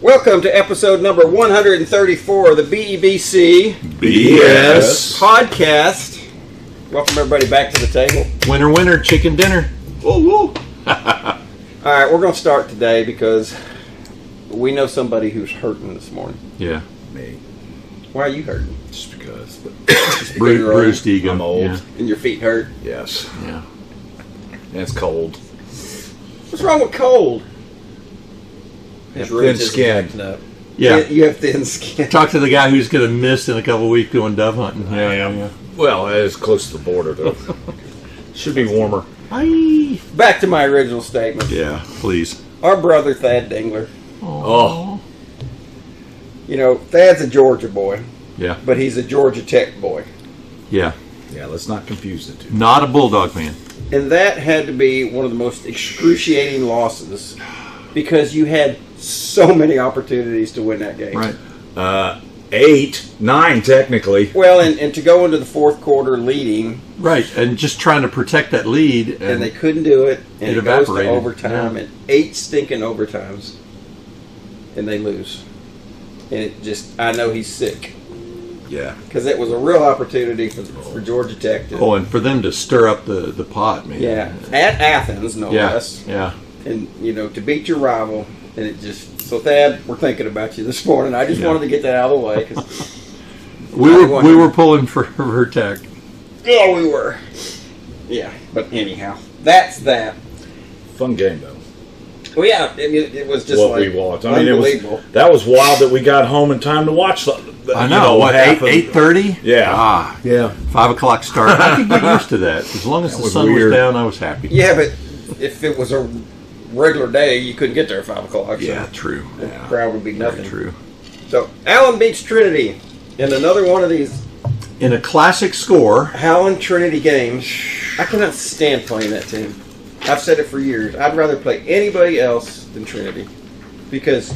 Welcome to episode number 134 of the BEBC BS Podcast. Welcome everybody back to the table. Winner, winner, chicken dinner. Woo woo. All right, we're going to start today because we know somebody who's hurting this morning. Yeah. Me. Why are you hurting? Just because. Bruised ego. I'm old. Yeah. And your feet hurt? Yes. Yeah. And it's cold. What's wrong with cold? Thin skin. Yeah. You have thin skin. Talk to the guy who's going to miss in a couple of weeks going dove hunting. I am. Well, it's close to the border, though. Should be warmer. Aye. Back to my original statement. Yeah, please. Our brother, Thad Dingler. Oh. You know, Thad's a Georgia boy, Yeah. but he's a Georgia Tech boy. Yeah. Yeah, let's not confuse the two. Not a Bulldog fan. And that had to be one of the most excruciating losses because you had so many opportunities to win that game. Right. 8, 9, technically. Well, and to go into the fourth quarter leading. Right. And just trying to protect that lead. And they couldn't do it. And it goes to evaporated. overtime. Yeah. And 8 stinking overtimes. And they lose. And it just, I know he's sick. Yeah. Because it was a real opportunity for Georgia Tech to. Oh, and for them to stir up the pot, man. Yeah. At Athens, no Yeah. less. Yeah. And, you know, to beat your rival. And it just, so Thad, we're thinking about you this morning. I just wanted to get that out of the way. Cause We were pulling for Tech. yeah, we were. Yeah, but anyhow, that's that. Fun game, though. Well, yeah, it was just What like we watched. I mean, unbelievable. that was wild that we got home in time to watch I know. What, half of- 8:30? Yeah. Ah, Yeah. 5 o'clock start. I could get used to that. As long as That the was sun weird. was down, I was happy. Yeah, but if it was a regular day, you couldn't get there at 5 o'clock. Yeah, So true. the Yeah. crowd would be Very nothing. true. So Allen beats Trinity in another one of these In a classic score, Howland Trinity games. I cannot stand playing that team. I've said it for years. I'd rather play anybody else than Trinity because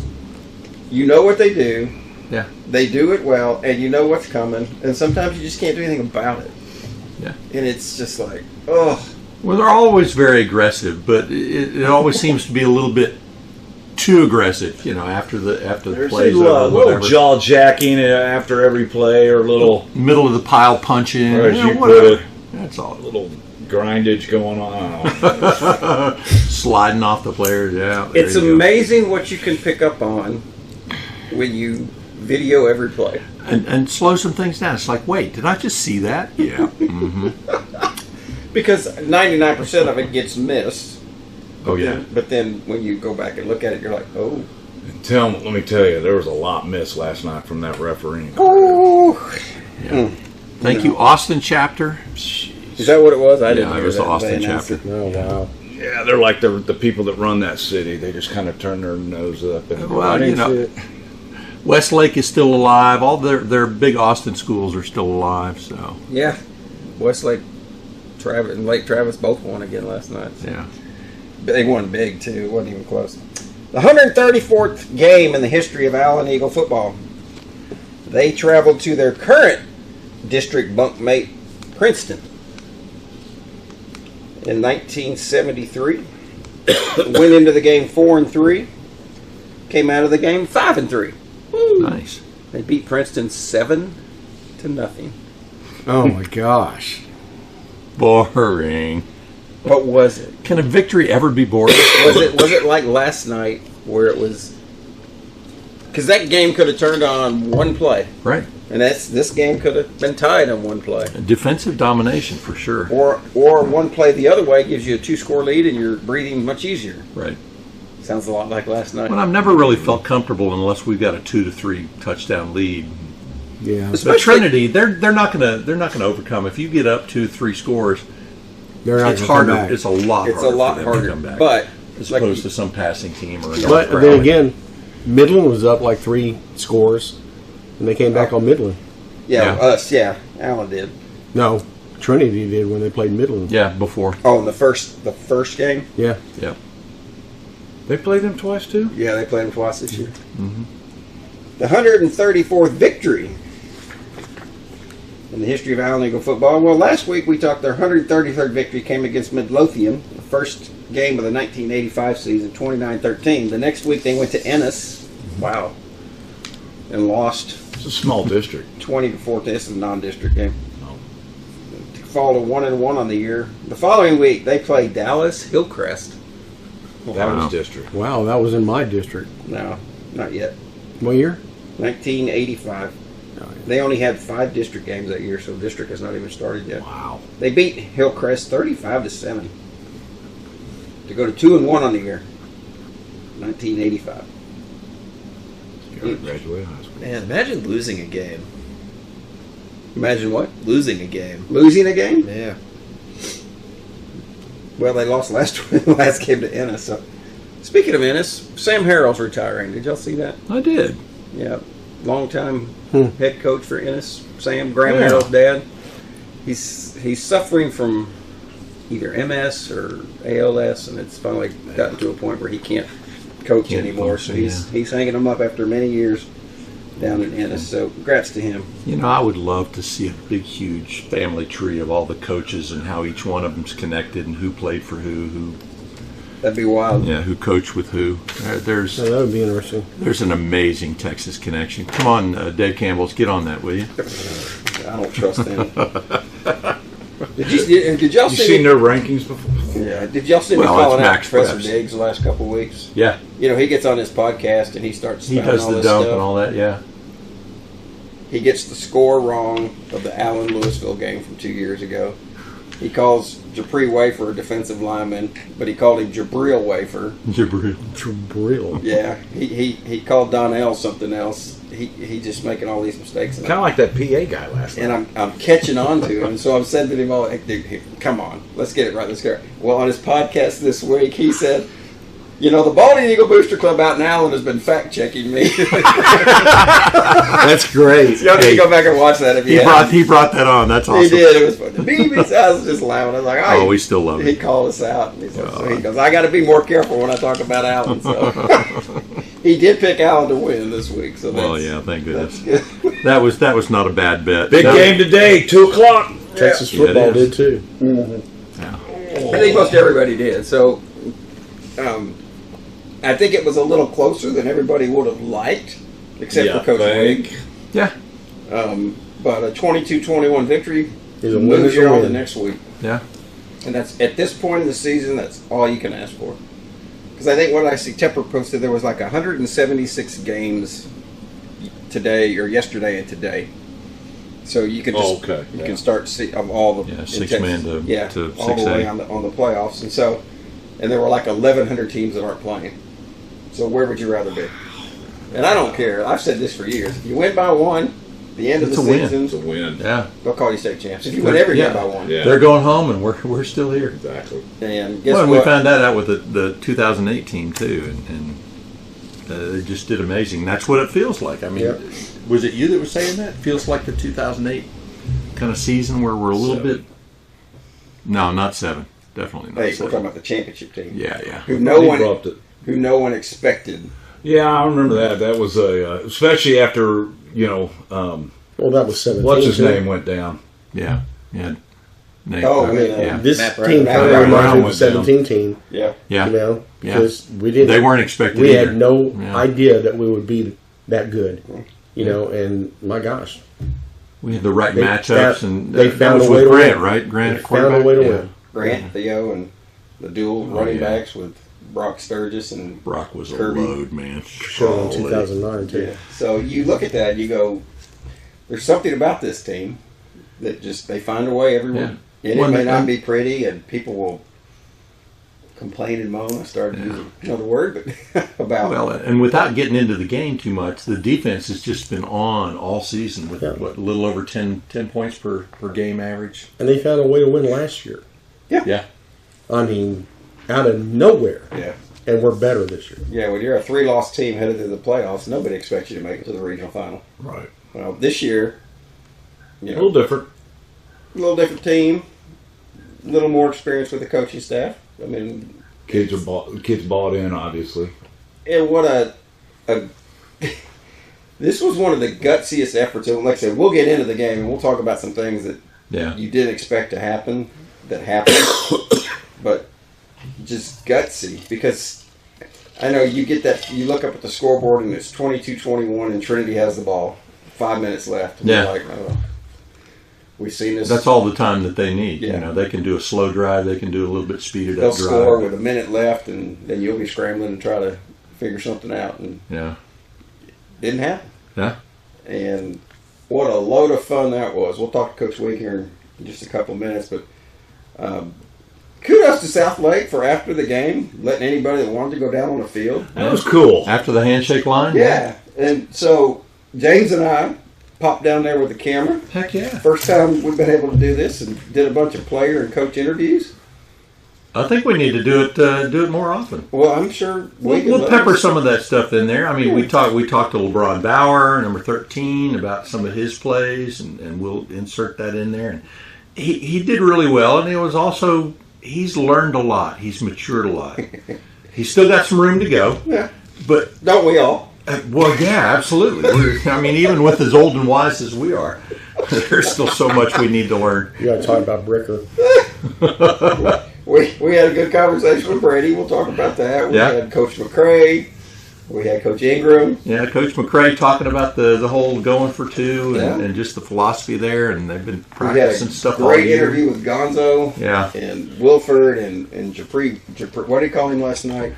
you know what they do. yeah, They do it well, and you know what's coming. And sometimes you just can't do anything about it. yeah. And it's just like, oh. Well, they're always very aggressive, but it always seems to be a little bit too aggressive. You know, after the There's plays a over, little whatever. jaw jacking after every play, or little Middle of the pile punching, Or as you put whatever. it. That's all. little grindage going on. Sliding off the players. Yeah, there It's you go. amazing what you can pick up on when you video every play. And slow some things down. It's like, wait, did I just see that? Yeah. Mm-hmm. Because 99% of it gets missed. Oh yeah. But then when you go back and look at it, you're like, oh. Let me tell you, there was a lot missed last night from that refereeing. Yeah. Thank you, Austin chapter. Is that what it was? I didn't Yeah, it hear was that. the Austin They announced chapter. it. Oh, wow. Yeah, they're like the people that run that city. They just kind of turn their nose up. And Well, you know, It. Westlake is still alive. All their big Austin schools are still alive. So Yeah. Westlake, Travis, and Lake Travis both won again last night. yeah. They won big, too. It wasn't even close. The 134th game in the history of Allen Eagle football. They traveled to their current district bunkmate, Princeton, in 1973. Went into the game 4-3. Came out of the game 5-3. Nice. They beat Princeton 7-0. Oh my gosh. Boring. What was it? Can a victory ever be boring? Was it like last night where it was? Because that game could have turned on one play, Right. and this game could have been tied on one play, Defensive domination for sure. or one play the other way gives you a 2-score lead and you're breathing much easier. Right. Sounds a lot like last night. Well, I've never really felt comfortable unless we've got a 2 to 3 touchdown lead. Yeah. But Trinity, they're not gonna overcome. If you get up 2-3 scores, They're not it's gonna harder. come back. It's a lot. It's a harder lot for them harder, to come back, but as like- opposed to some passing team or. a North But Crowley. then again, Midland was up like 3 scores, and they came back on Midland. yeah, Allen did. No, Trinity did when they played Midland. Yeah, before. Oh, in the first game. Yeah. Yeah. they played them twice too. Yeah, they played them twice this year. Mm-hmm. The 134th victory in the history of Allen Eagle football. Well, last week we talked their 133rd victory came against Midlothian, the first game of the 1985 season, 29-13. The next week they went to Ennis Wow. And lost It's a small district. 20-14. This is a non-district game. Fall to 1-1 on the year. The following week, they played Dallas Hillcrest. That was district. Wow, that was in my district. No, not yet. What year? 1985. Oh, yeah. They only had 5 district games that year, so district has not even started yet. Wow. They beat Hillcrest 35-7 to go to 2-1 on the year. 1985. Graduated high school. Man, imagine losing a game. Imagine what? Losing a game. Losing a game? Yeah. Well, they lost last game to Ennis. So, speaking of Ennis, Sam Harrell's retiring. Did y'all see that? I did. Yeah, longtime head coach for Ennis. Sam, Graham Harrell's dad. He's suffering from either MS or ALS, and it's finally gotten to a point where he can't coach anymore. So he's hanging them up after many years down in Ennis. So congrats to him. You know, I would love to see a big, huge family tree of all the coaches and how each one of them's connected and who played for who That'd be wild. yeah, who coached with who. There's Yeah, that would be interesting. there's an amazing Texas connection. Come on, Dave Campbell's, get on that, will you? I don't trust them. Did y'all You see seen me? their rankings before? Yeah. Did y'all see me Well, calling it's out Max Professor Preps. Diggs the last couple of weeks? Yeah, You know, he gets on his podcast and he starts he spouting does all the this dump stuff. and all that. Yeah, He gets the score wrong of the Allen Louisville game from 2 years ago. He calls Jabril Wafer a defensive lineman, but he called him Jabril Wafer. Jabril. Jabril. Yeah, he called Donnell something else. He just making all these mistakes. Kind of like that PA guy last night. And I'm catching on to him, so I'm sending him all. Hey, dude, here, come on, let's get it right. Let's get it. Well, on his podcast this week, he said, "You know, the Balding Eagle Booster Club out in Allen has been fact checking me." That's great. Y'all need to go back and watch that if you haven't. He brought that on. That's awesome. He did. It was funny. BEBC, I was just laughing. I was like, Oh, we still love He it. called us out. And so he goes, I got to be more careful when I talk about Allen. So he did pick Allen to win this week. So Well, that's, yeah, thank that's goodness. good. That was not a bad bet. Big game today, 2 o'clock. Texas Yeah, it football is. did too. I think most everybody did. So I think it was a little closer than everybody would have liked, except for Coach Wig. Yeah, But a 22-21 victory Is a win moves is a you on the win. next week. yeah. And that's at this point in the season, that's all you can ask for. Because I think what I see, Tepper posted, there was like 176 games today or yesterday and today. So you can just you can start to see of all the 6-man to all the 6A. way on the playoffs, and there were like 1,100 teams that aren't playing. So where would you rather be? And I don't care. I've said this for years. If you win by one, the end It's of a the win. season, It's a win. Yeah, they'll call you state champs. If you win every game by one, Yeah. they're going home, and we're still here. Exactly. and guess Well, and what? we found that out with the 2008 team too, and they just did amazing. That's what it feels like. I mean, Yep. was it you that was saying that? It feels like the 2008 kind of season where we're a little 7. bit. No, not 7. Definitely not Hey, we're 7. talking about the championship team. Yeah, yeah. Who He no dropped it. one expected. Yeah, I remember that. That was especially after Well, that was 17. what's his too. name went down. Yeah, yeah. Nate, Oh, yeah, This Matt team Brown. kind of Matt reminds me Brown of the went down. 17 team. Yeah. yeah. You know, Yeah. because we didn't. They weren't expected. We either. had no Yeah. idea that we would be that good. You know, and my gosh, We had the right They matchups, found- and they that found was a way with to Grant, win. right? Grant, They found a quarterback? way to Yeah. win. Grant, Theo, and the dual running yeah. backs with Brock Sturgis and Brock was Kirby. a load, man. showed in Holy. 2009 too. yeah. So you look at that, and you go, "There's something about this team that just they find a way every week." And Well, it may they- not be pretty, and people will complain and moan. I started using another word, but about Well, and without getting into the game too much, the defense has just been on all season with Yeah. what, a little over 10 points per game average. And they found a way to win last year. Yeah. I mean, out of nowhere. yeah. And we're better this year. Yeah, when you're a 3-loss team headed to the playoffs, nobody expects you to make it to the regional final. Right. Well, this year, A little different. a little different team, a little more experience with the coaching staff. I mean, Kids bought in, obviously. and what a this was one of the gutsiest efforts. And like I said, we'll get into the game and we'll talk about some things that Yeah. you didn't expect to happen that happened, but just gutsy because I know you get that. You look up at the scoreboard and it's 22-21, and Trinity has the ball. 5 minutes left. And Yeah. We're like, oh, we've seen this. That's all the time that they need. Yeah. You know, they can do a slow drive. They can do a little bit speeded They'll up drive. score with a minute left, and then you'll be scrambling and try to figure something out. And Yeah. didn't happen. Yeah. And what a load of fun that was. We'll talk to Coach Wig here in just a couple of minutes, but kudos to South Lake for after the game letting anybody that wanted to go down on the field. That was cool. After the handshake line? Yeah, and so James and I popped down there with the camera. Heck yeah. First time we've been able to do this, and did a bunch of player and coach interviews. I think we need to do it more often. Well, I'm sure We'll pepper some of that stuff in there. I mean, we talked to LeBron Bauer, number 13, about some of his plays, and we'll insert that in there. And he did really well, and it was also he's learned a lot. He's matured a lot. He's still got some room to go. Yeah, but don't we all? Well, yeah, absolutely. I mean, even with as old and wise as we are, there's still so much we need to learn. You got to talk about Bricker. We had a good conversation with Brady. We'll talk about that. We had Coach McCray. We had Coach Ingram. Yeah, Coach McCray talking about the whole going for two and just the philosophy there, and they've been practicing stuff all year. Great interview with Gonzo. Yeah. And Wilford and Japri. What did he call him last night?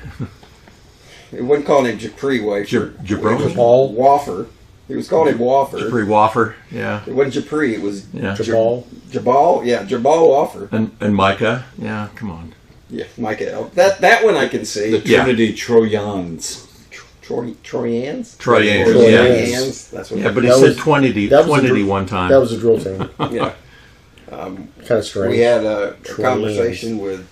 It wasn't calling him Japri Wafer. Jabal? Waffer. He was calling him Waffer. Japri Waffer, yeah. It wasn't Japri, it was Jabal. Jabal, yeah, Jabal Waffer. And Micah, yeah, come on. Yeah, Micah. That one I can see. The Trinity Troyans. Troyans? Troyans. That's what. Yeah, but he said 20 one time. That was a drill team. Yeah. Kind of strange. We had a conversation with.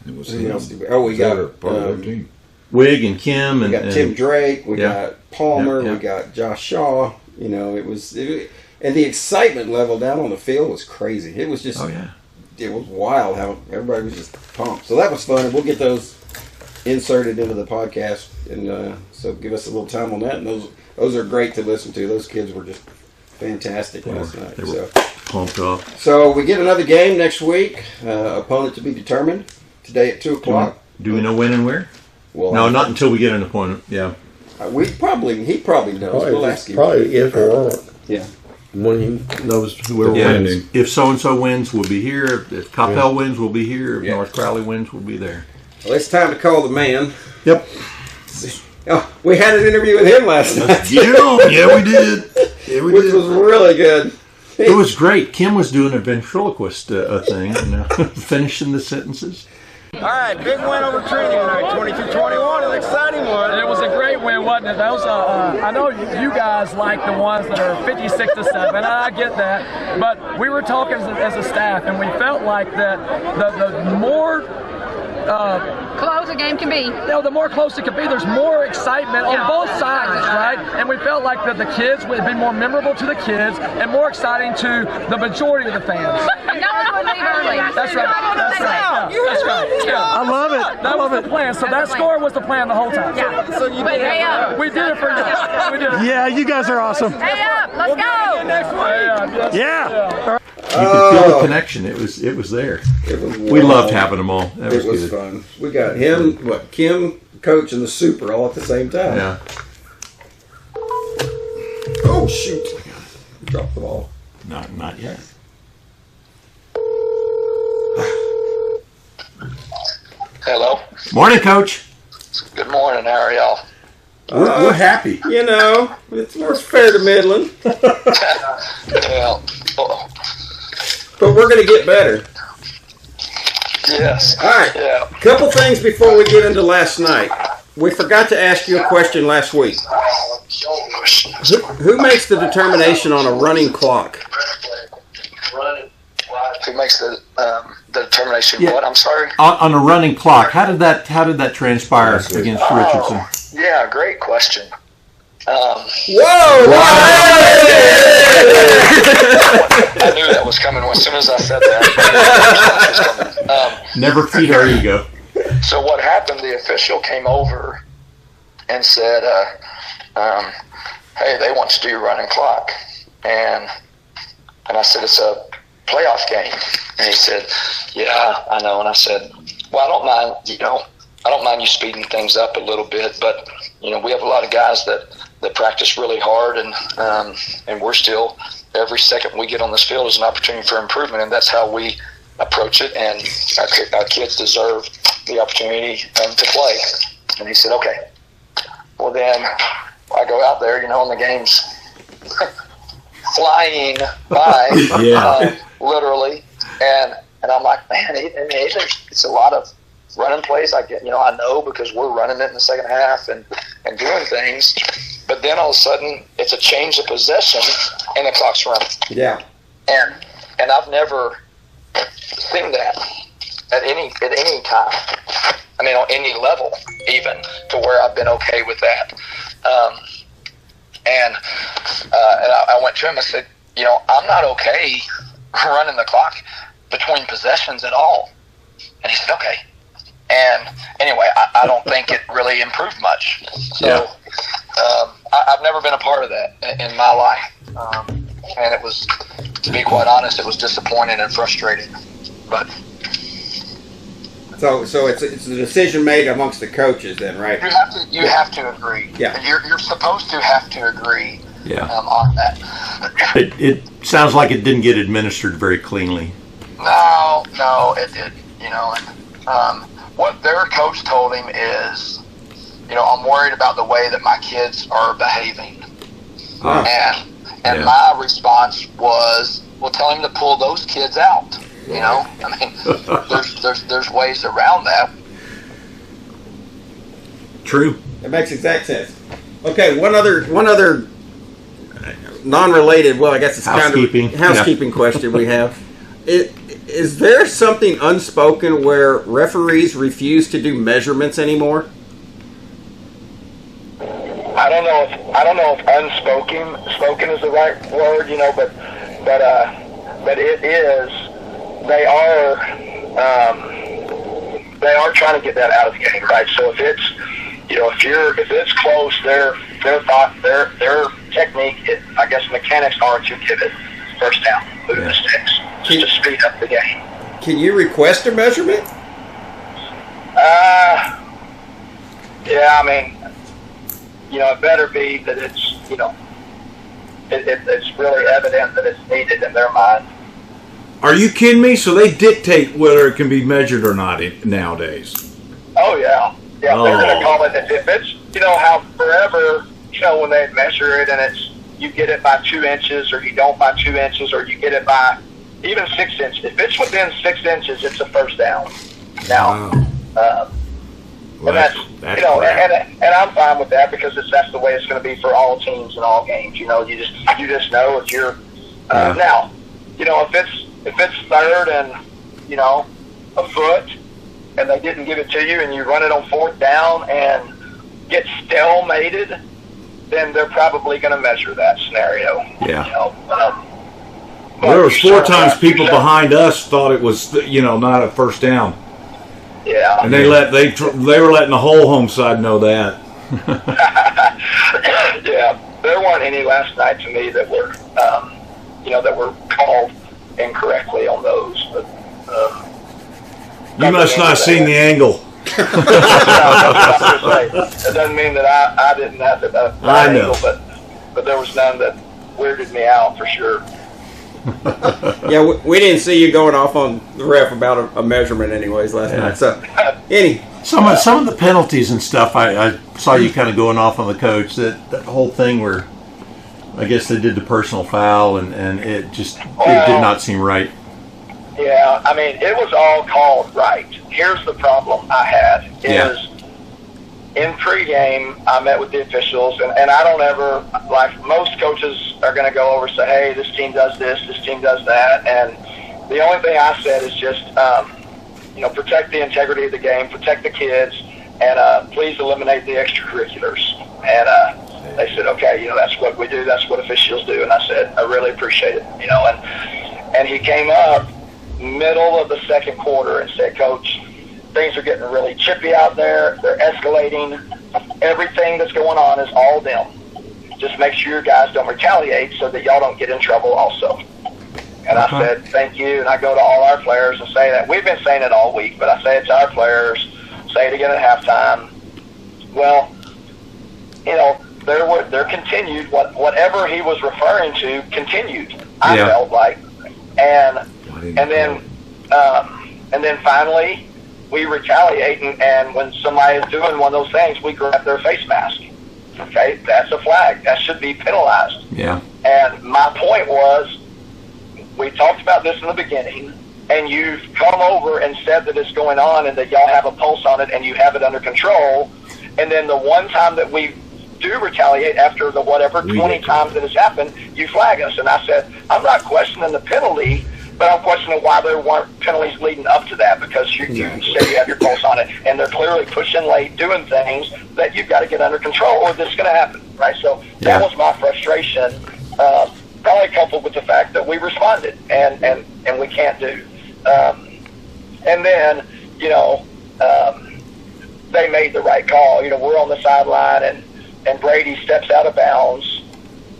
It was who else did we? Oh, we got part of their team. Wig and Kim we got Tim Drake. We got Palmer. Yeah. We got Josh Shaw. You know, and the excitement level down on the field was crazy. It was just. Oh yeah. It was wild how everybody was just pumped. So that was fun, and we'll get those inserted into the podcast, and so give us a little time on that. And those are great to listen to. Those kids were just fantastic last night. They were pumped up. So we get another game next week. Opponent to be determined today at 2:00. Do we know when and where? Well, no, not until we get an opponent. Yeah. He probably knows. We'll ask him. Probably if or not. Yeah. When he knows whoever wins. If so and so wins, we'll be here. If Coppell wins, we'll be here. If North Crowley wins, we'll be there. Well, it's time to call the man. Yep. Oh, we had an interview with him last night. Yeah, we did. Yeah, we Which did. was really good. It was great. Kim was doing a ventriloquist thing, finishing the sentences. All right, big win over Trinity tonight, 22-21, an exciting one. It was a great win, wasn't it? Those, I know you guys like the ones that are 56-7, and I get that, but we were talking as a staff, and we felt like that the more close a game can be. The more close it could be, there's more excitement on both sides, right? And we felt like that the kids would be more memorable to the kids and more exciting to the majority of the fans. No one would leave early. That's right. That's right. That's right. Yeah. I love it. That was the plan. So that score was the plan the whole time. Yeah. So you did it. We did it for you. We did it. Yeah, you guys are awesome. Hey up, let's go. Next week. Yeah. You could feel the connection. It was there. It was we loved having them all. That it was good. fun. We got him, Kim, Coach, and the Super all at the same time. Yeah. Oh shoot! Dropped the ball. Not yet. Hello. Morning, Coach. Good morning. How are y'all? We're happy. You know, we're fair to middling, Yeah. but we're going to get better. Yes. All right. Yeah. Couple things before we get into last night. We forgot to ask you a question last week. Who makes the determination on a running clock? Who makes the determination? Yeah. What? I'm sorry. On a running clock, how did that transpire against Richardson? Yeah. Great question. Whoa! I knew that was coming as soon as I said that. Never feed our ego. So what happened? The official came over and said, "Hey, they want to do running clock," and I said, "It's a playoff game," and he said, "Yeah, I know," and I said, "Well, I don't mind, I don't mind you speeding things up a little bit, but we have a lot of guys that practice really hard, and we're still, every second we get on this field is an opportunity for improvement, and that's how we approach it. And our kids deserve the opportunity to play. And he said, okay. Well, then I go out there, and the game's flying by, literally, and I'm like, man, it's a lot of running plays. I know because we're running it in the second half and doing things. But then all of a sudden, it's a change of possession, and the clock's running. Yeah. And I've never seen that at any time. I mean, on any level, even to where I've been okay with that. And I went to him and said, I'm not okay running the clock between possessions at all. And he said, okay. And anyway, I don't think it really improved much. So I've never been a part of that in my life. And it was, to be quite honest, it was disappointing and frustrating. But so it's a decision made amongst the coaches then, right? You have to agree. Yeah. You're supposed to have to agree on that. It sounds like it didn't get administered very cleanly. No, it did. And what their coach told him is, I'm worried about the way that my kids are behaving. And my response was, well, tell him to pull those kids out. I mean, there's ways around that. True. It makes exact sense. Okay, one other non-related. Well, I guess it's housekeeping. kind of housekeeping question we have. Is there something unspoken where referees refuse to do measurements anymore? I don't know if unspoken is the right word, but it is. They are trying to get that out of the game, right? So if it's if it's close, their technique, I guess mechanics are to give it first down, move the sticks, just to speed up the game. Can you request a measurement? Yeah, I mean, it better be that it's it's really evident that it's needed in their mind. Are you kidding me? So they dictate whether it can be measured or not nowadays. Oh yeah. They're going to call it if it's how forever when they measure it and it's you get it by 2 inches or you don't by 2 inches or you get it by even 6 inches. If it's within 6 inches, it's a first down. Now, and that's and I'm fine with that because that's the way it's going to be for all teams and all games. You just know if you're now, if it's third and a foot and they didn't give it to you and you run it on fourth down and get stalemated, then they're probably going to measure that scenario. Yeah. There was 4 times people behind us thought it was not a first down. Yeah. And they were letting the whole home side know that. Yeah. There weren't any last night to me that were that were called incorrectly on those. But you must not have seen the angle. It doesn't mean that I didn't have the I know. angle, but there was none that weirded me out for sure. Yeah, we didn't see you going off on the ref about a measurement anyways last night. So, some of the penalties and stuff, I saw you kind of going off on the coach. That whole thing where I guess they did the personal foul and it just it did not seem right. Yeah, I mean, it was all called right. Here's the problem I had is in pregame, I met with the officials, and I don't ever, like most coaches are going to go over and say, hey, this team does this team does that, and the only thing I said is just, protect the integrity of the game, protect the kids, and please eliminate the extracurriculars. And they said, okay, that's what we do, that's what officials do, and I said, I really appreciate it, and he came up middle of the second quarter and said, Coach, things are getting really chippy out there. They're escalating. Everything that's going on is all them. Just make sure your guys don't retaliate so that y'all don't get in trouble also. And I said, thank you. And I go to all our players and say that. We've been saying it all week, but I say it to our players say it again at halftime. Well, you know, there continued whatever he was referring to continued. I felt like, and then finally we retaliate, and when somebody is doing one of those things, we grab their face mask. Okay, that's a flag. That should be penalized. Yeah. And my point was, we talked about this in the beginning, and you've come over and said that it's going on and that y'all have a pulse on it and you have it under control. And then the one time that we do retaliate after the whatever 20 times that has happened, you flag us. And I said, I'm not questioning the penalty, but I'm questioning why there weren't penalties leading up to that, because you say you have your pulse on it, and they're clearly pushing late, doing things that you've got to get under control or this is going to happen, right? So that was my frustration, probably coupled with the fact that we responded, and we can't do. And then, you know, they made the right call. You know, we're on the sideline, and Brady steps out of bounds,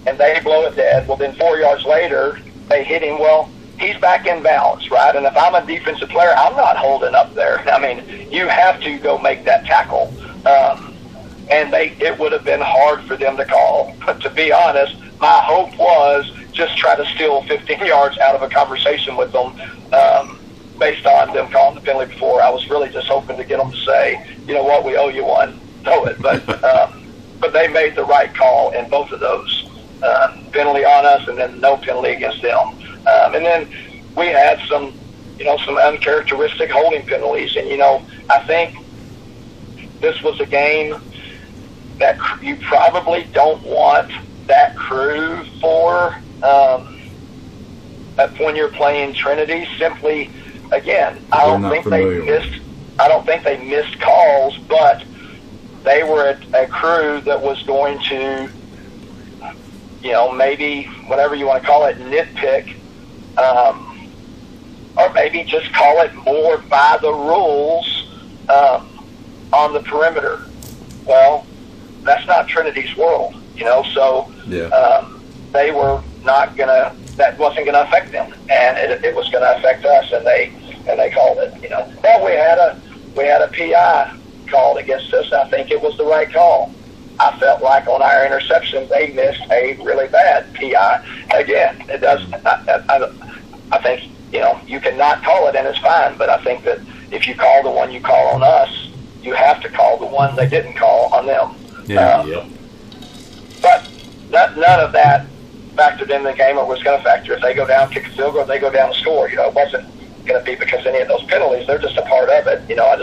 and they blow it dead. Well, then 4 yards later, they hit him. Well, he's back in bounds, right? And if I'm a defensive player, I'm not holding up there. I mean, you have to go make that tackle. And it would have been hard for them to call. But to be honest, my hope was just try to steal 15 yards out of a conversation with them based on them calling the penalty before. I was really just hoping to get them to say, you know what, we owe you one. Know it. But they made the right call in both of those. Penalty on us and then no penalty against them. And then we had some uncharacteristic holding penalties. And, you know, I think this was a game that you probably don't want that crew for when you're playing Trinity. Simply, again, I don't think they missed calls, but they were a crew that was going to, you know, maybe whatever you want to call it, nitpick, or maybe just call it more by the rules on the perimeter. Well, that's not Trinity's world, you know, so they were not going to, that wasn't going to affect them, and it was going to affect us, and they called it, you know. Well, we had a PI called against us. I think it was the right call. I felt like on our interception, they missed a really bad PI. Again, it does. I think, you know, you can not call it and it's fine, but I think that if you call the one you call on us, you have to call the one they didn't call on them. But none of that factored in the game or was going to factor. If they go down, kick a field goal, if they go down and score, you know, it wasn't going to be because any of those penalties. They're just a part of it. You know,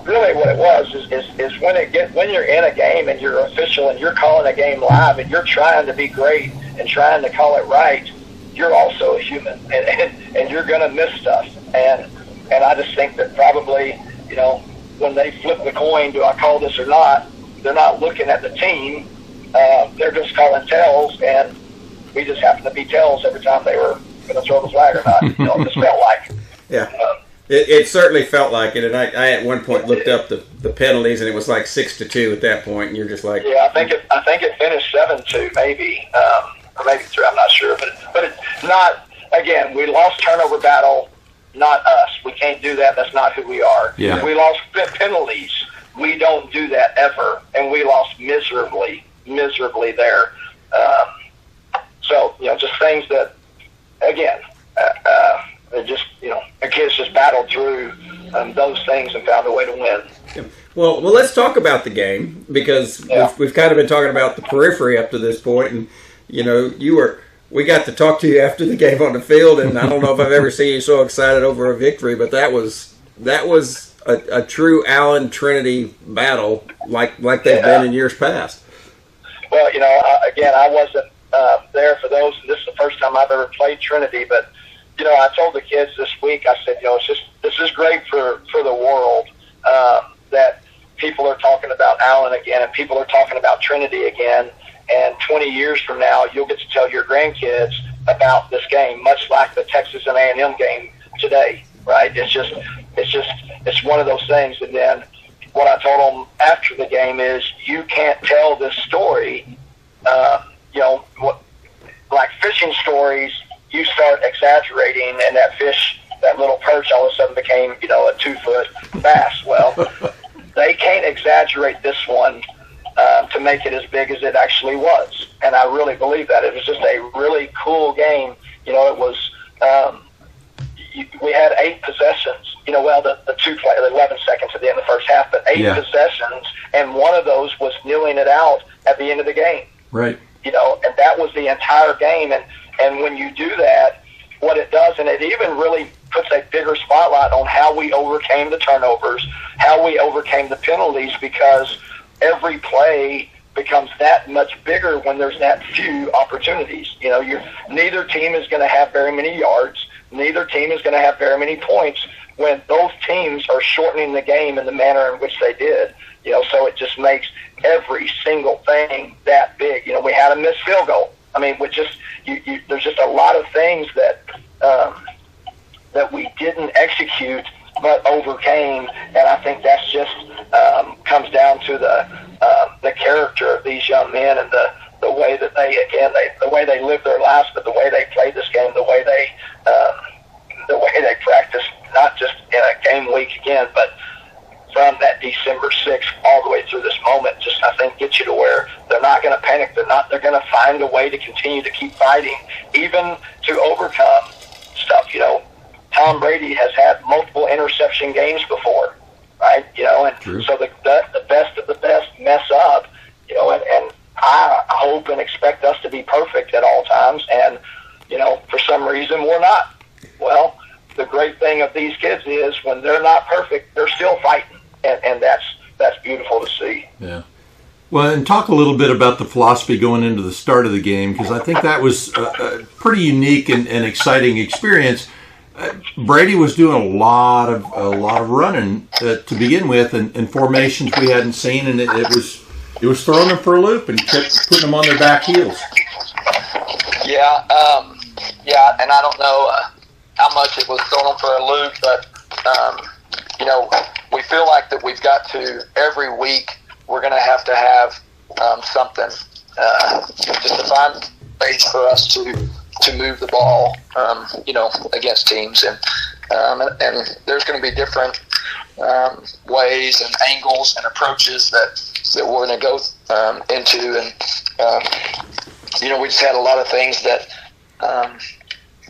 really what it was is when you're in a game and you're official and you're calling a game live and you're trying to be great and trying to call it right, you're also a human and you're going to miss stuff. And I just think that probably, you know, when they flip the coin, do I call this or not, they're not looking at the team. They're just calling tails, and we just happened to be tails every time they were going to throw the flag or not. You know, it just felt like. It certainly felt like it, and I at one point looked up the penalties, and it was like 6-2 at that point, and you're just like, I think it finished 7-2, maybe, or maybe 3. I'm not sure, but it's not. Again, we lost turnover battle, not us. We can't do that. That's not who we are. Yeah. We lost penalties. We don't do that ever, and we lost miserably there. So, you know, just things that, again, just, you know, the kids just battled through those things and found a way to win. Well, let's talk about the game, because we've kind of been talking about the periphery up to this point, and you know, we got to talk to you after the game on the field, and I don't know if I've ever seen you so excited over a victory, but that was a true Allen Trinity battle, like they've been in years past. Well, you know, again, I wasn't there for those. This is the first time I've ever played Trinity, but you know, I told the kids this week, I said, you know, this is great for the world that people are talking about Allen again, and people are talking about Trinity again. And 20 years from now, you'll get to tell your grandkids about this game, much like the Texas and A&M game today, right? It's one of those things. And then what I told them after the game is, you can't tell this story, you know, like fishing stories. You start exaggerating, and that fish that little perch all of a sudden became, a 2-foot bass. Well, they can't exaggerate this one to make it as big as it actually was. And I really believe that. It was just a really cool game. It was, we had 8 possessions, the 11 seconds at the end of the first half, but 8 possessions, and one of those was kneeling it out at the end of the game. Right. And that was the entire game. And when you do that, what it does, and it even really puts a bigger spotlight on how we overcame the turnovers, how we overcame the penalties, because every play becomes that much bigger when there's that few opportunities. Neither team is going to have very many yards. Neither team is going to have very many points when both teams are shortening the game in the manner in which they did. So it just makes every single thing that big. We had a missed field goal. I mean, there's just a lot of things that that we didn't execute but overcame, and I think that's just comes down to the character of these young men and the way that the way they live their lives, but the way they play this game, the way they practice, not just in a game week again, but from that December 6th all the way through this moment, just I think gets you to where they're not going to panic. They're going to find a way to continue to keep fighting, even to overcome stuff. Tom Brady has had multiple interception games before, right? And True. So the best of the best mess up, and I hope and expect us to be perfect at all times, and for some reason we're not. Well, the great thing of these kids is when they're not perfect, they're still fighting, and that's beautiful to see. Yeah. Well, and talk a little bit about the philosophy going into the start of the game, because I think that was a pretty unique and exciting experience. Brady was doing a lot of running to begin with, and formations we hadn't seen, and it was throwing them for a loop and kept putting them on their back heels. Yeah, and I don't know how much it was throwing them for a loop, but we feel like that we've got to every week we're going to have something just to find ways for us to move the ball, against teams, and there's going to be different ways and angles and approaches that we're going to go into, and we just had a lot of things that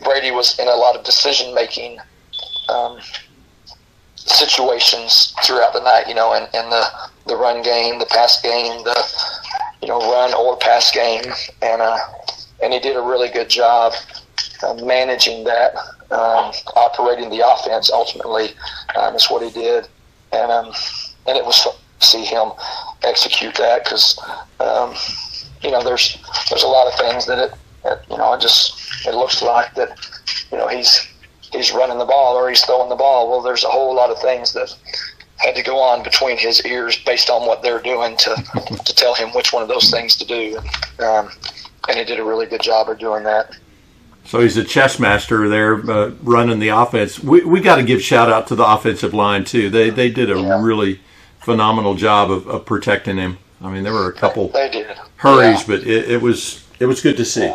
Brady was in a lot of decision-making situations throughout the night, and the run game, the pass game, the run or pass game, and he did a really good job managing that, operating the offense. Ultimately, is what he did, and it was fun to see him execute that, because there's a lot of things that it looks like that he's running the ball or he's throwing the ball. Well, there's a whole lot of things that had to go on between his ears based on what they're doing to tell him which one of those things to do. And he did a really good job of doing that. So he's a chess master there, running the offense. We got to give shout out to the offensive line too. They did a really phenomenal job of protecting him. I mean, there were a couple hurries, but it was good to see.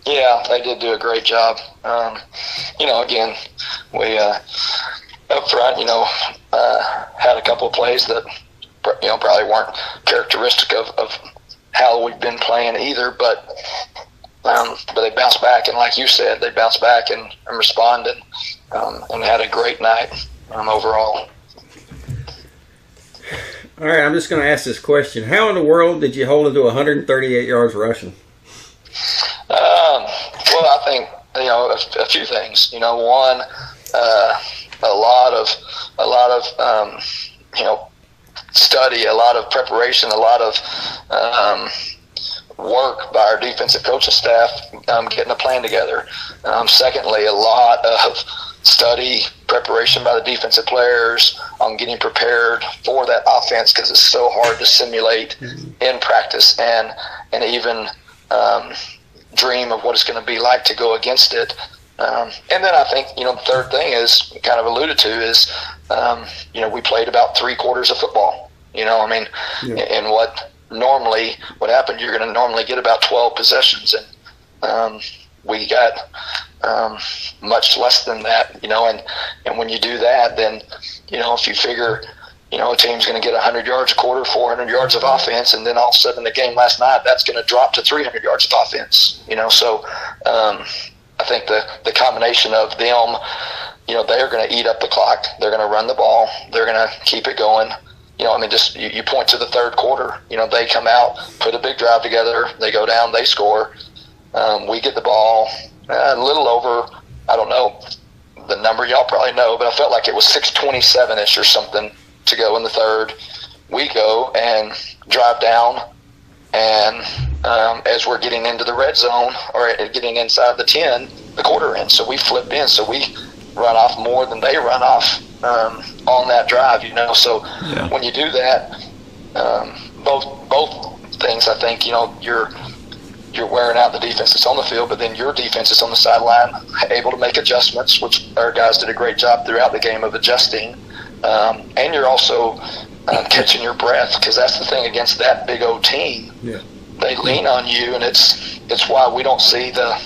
Yeah, they did do a great job. Again, we up front, had a couple of plays that probably weren't characteristic of how we've been playing either, but they bounced back, and like you said, they bounced back and responded, and had a great night overall. All right, I'm just going to ask this question. How in the world did you hold him to 138 yards rushing? Well, I think, a few things. One, a lot of study, a lot of preparation, a lot of work by our defensive coaching staff, getting a plan together. Secondly, a lot of study, preparation by the defensive players on getting prepared for that offense, because it's so hard to simulate in practice and even dream of what it's going to be like to go against it. And then I think, the third thing is kind of alluded to is, we played about 3/4 of football, and what happened, you're going to normally get about 12 possessions. And we got much less than that, and when you do that, then, if you figure, a team's going to get 100 yards a quarter, 400 yards of offense, and then all of a sudden the game last night, that's going to drop to 300 yards of offense, so I think the combination of them, they're going to eat up the clock, they're going to run the ball, they're going to keep it going. Just you point to the third quarter, they come out, put a big drive together, they go down, they score, we get the ball a little over, I don't know the number, y'all probably know, but I felt like it was 6:27-ish or something to go in the third. We go and drive down, and as we're getting into the red zone, or getting inside the 10, the quarter ends, so we flip in, so we run off more than they run off on that drive, so when you do that, both things, I think, you're wearing out the defense that's on the field, but then your defense is on the sideline, able to make adjustments, which our guys did a great job throughout the game of adjusting, and you're also catching your breath, because that's the thing against that big old team. Yeah. They lean on you, and it's why we don't see the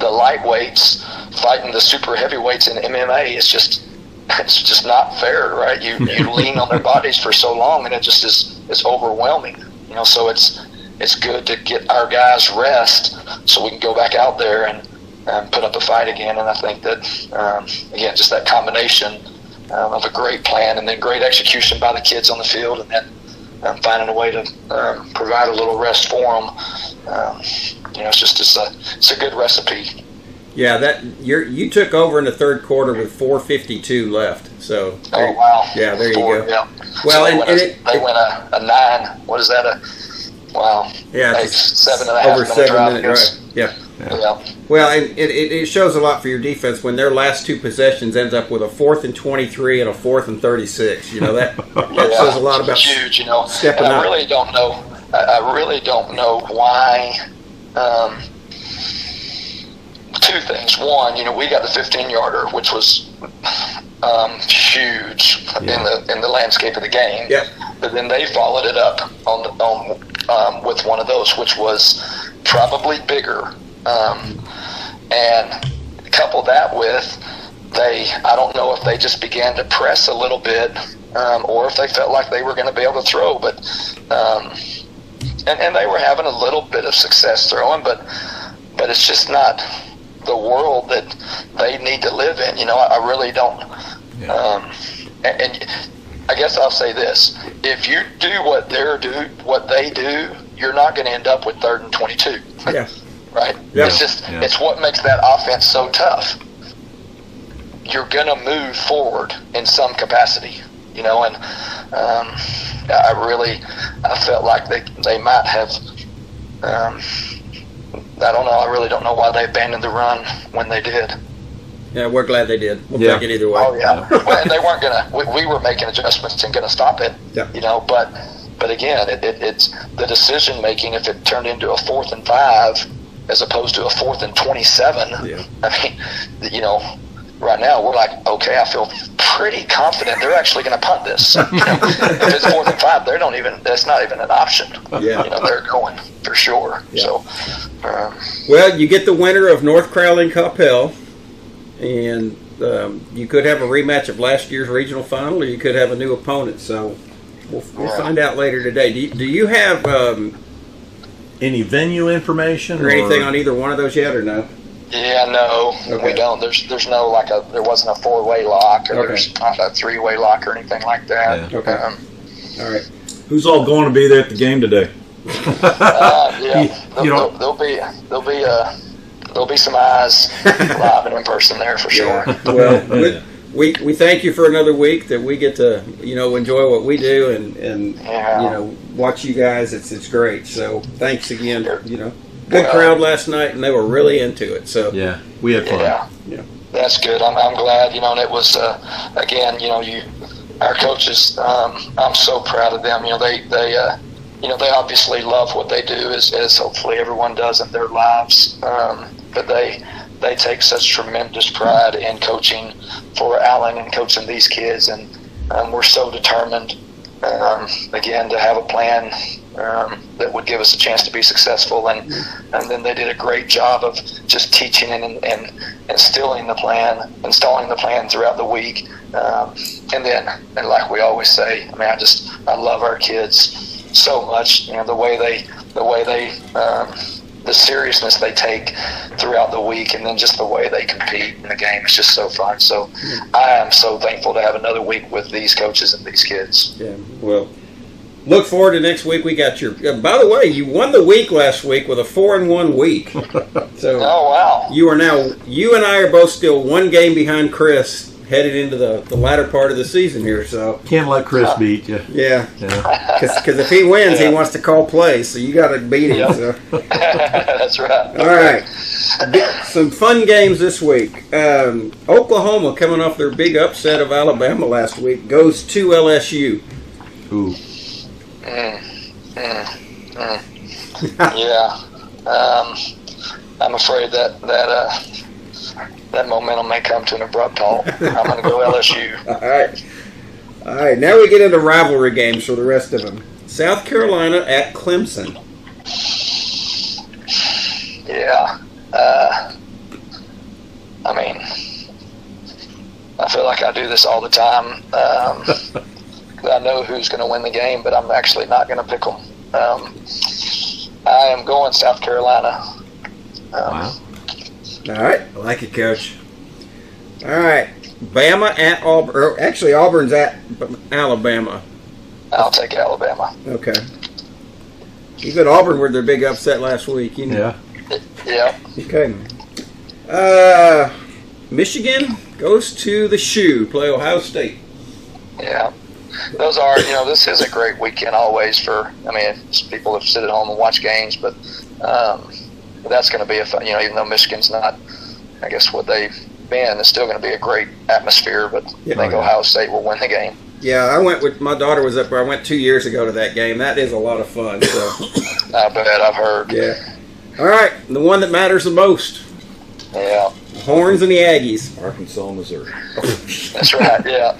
lightweights fighting the super heavyweights in MMA. It's just not fair, right? You lean on their bodies for so long, and it just is overwhelming. So it's good to get our guys rest so we can go back out there and put up a fight again. And I think that again, just that combination of a great plan and then great execution by the kids on the field, and then finding a way to provide a little rest for them. It's a good recipe. Yeah, you took over in the third quarter with 4:52 left. So oh wow, yeah, there you go. Yeah. Well, so they went a 9. What is that? Wow. Yeah, like 7.5 over 7 minutes. Right. Yeah. Yeah. Well, and it shows a lot for your defense when their last two possessions ends up with a 4th and 23 and a 4th and 36. That says a lot about huge. Stepping and up. I really don't know why. Two things. One, we got the 15-yarder, which was huge in the landscape of the game. Yeah. But then they followed it up with one of those, which was probably bigger, and couple that with I don't know if they just began to press a little bit, or if they felt like they were going to be able to throw, but and they were having a little bit of success throwing, but it's just not the world that they need to live in. I really don't. And I guess I'll say this: if you do what they do, you're not going to end up with 3rd and 22. Yeah. Right. Yeah. It's what makes that offense so tough. You're going to move forward in some capacity, and I felt like they might have. I don't know. I really don't know why they abandoned the run when they did. Yeah, we're glad they did. We'll take it either way. Oh yeah. Well, and they weren't gonna. We were making adjustments and gonna stop it. Yeah. But again, it's the decision making. If it turned into a 4th and 5 as opposed to a 4th and 27. Yeah. I mean, right now we're like, okay, I feel pretty confident they're actually going to punt this. If it's 4th and 5, that's not even an option. Yeah. They're going for sure. Yeah. So, well, you get the winner of North Crowley and Coppell, and you could have a rematch of last year's regional final, or you could have a new opponent. So we'll find out later today. Do you have any venue information or anything on either one of those yet, or no? Yeah, no, we don't. There's no there wasn't a 4-way lock, or there's not a 3-way lock or anything like that. Yeah. Okay. All right. Who's all going to be there at the game today? There'll be some eyes live and in person there for sure. Well, we thank you for another week that we get to enjoy what we do and watch you guys. It's great. So thanks again. Good crowd last night, and they were really into it. So yeah, we had fun. Yeah. That's good. I'm glad. And it was again. Our coaches. I'm so proud of them. They obviously love what they do, as hopefully everyone does in their lives. But they take such tremendous pride in coaching for Allen and coaching these kids, and we're so determined again, to have a plan that would give us a chance to be successful, and then they did a great job of just teaching and installing the plan throughout the week, and like we always say, I mean, I love our kids so much, the way they the seriousness they take throughout the week, and then just the way they compete in the game. It's just so fun. So I am so thankful to have another week with these coaches and these kids. Yeah, well, look forward to next week. We got your. By the way, you won the week last week with a 4-1 week. So oh wow! You and I are both still one game behind Chris, headed into the latter part of the season here. So can't let Chris beat you. Yeah, because if he wins, he wants to call plays. So you got to beat him. So. That's right. All right. Some fun games this week. Oklahoma, coming off their big upset of Alabama last week, goes to LSU. Ooh. Yeah. I'm afraid that momentum may come to an abrupt halt. I'm going to go LSU. All right. Now we get into rivalry games for the rest of them. South Carolina at Clemson. Yeah. I mean, I feel like I do this all the time. I know who's going to win the game, but I'm actually not going to pick them. I am going South Carolina. Wow. All right. I like it, Coach. All right. Bama at Auburn. Or actually, Auburn's at Alabama. I'll take Alabama. Okay. You got Auburn with their big upset last week. Yeah. Yeah. Okay. Michigan goes to the Shoe, play Ohio State. Yeah. Those are, this is a great weekend always for, it's people that sit at home and watch games, but that's going to be a fun, even though Michigan's not, I guess, what they've been, it's still going to be a great atmosphere, but I think Ohio State will win the game. Yeah, I went with, my daughter was up there, I went 2 years ago to that game. That is a lot of fun. So. I bet, I've heard. Yeah. All right, the one that matters the most. Yeah. The Horns and the Aggies. Arkansas, Missouri. That's right, yeah.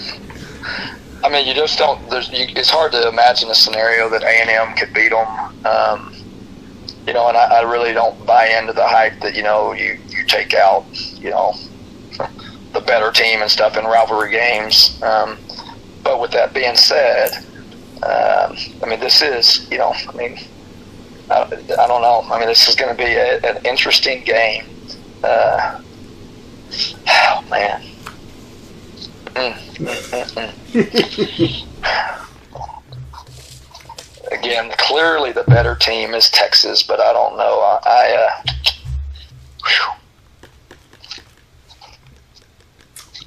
You just don't. It's hard to imagine a scenario that A&M could beat them. And I really don't buy into the hype that you take out the better team and stuff in rivalry games. But with that being said, this is I don't know. This is going to be an interesting game. Oh man. Again, clearly the better team is Texas, but I don't know.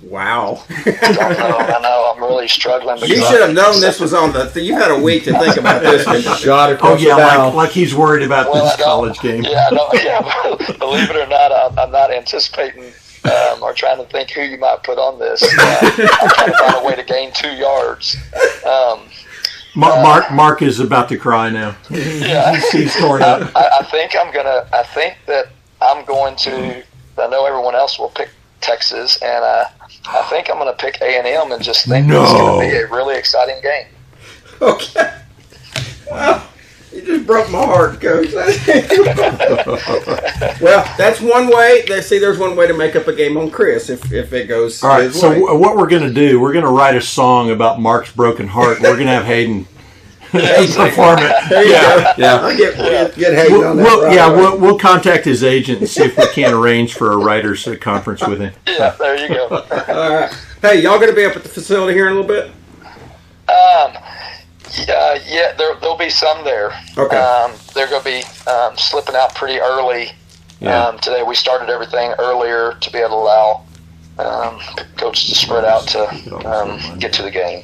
Wow. I know. I'm really struggling. You should have known this was on the. You had a week to think about this. Shot across the bow. like he's worried about this college game. Yeah, believe it or not, I'm not anticipating or trying to think who you might put on this. I'm trying to find a way to gain 2 yards. Mark is about to cry now. Yeah, he's torn up. I think that I'm going to. I know everyone else will pick Texas, and I think I'm going to pick A&M and just think it's going to be a really exciting game. Okay. Well, you just broke my heart, Coach. Well, that's one way. There's one way to make up a game on Chris if it goes. All right. So what we're going to do? We're going to write a song about Mark's broken heart. We're going to have Hayden perform it. There you go. Yeah. I'll get Hayden on that. We'll contact his agent and see if we can't arrange for a writers' conference with him. Yeah, there you go. All right. Hey, y'all going to be up at the facility here in a little bit? Yeah, there'll be some there. Okay. They're going to be slipping out pretty early. Yeah. Today we started everything earlier to be able to allow coaches to spread out to get to the game.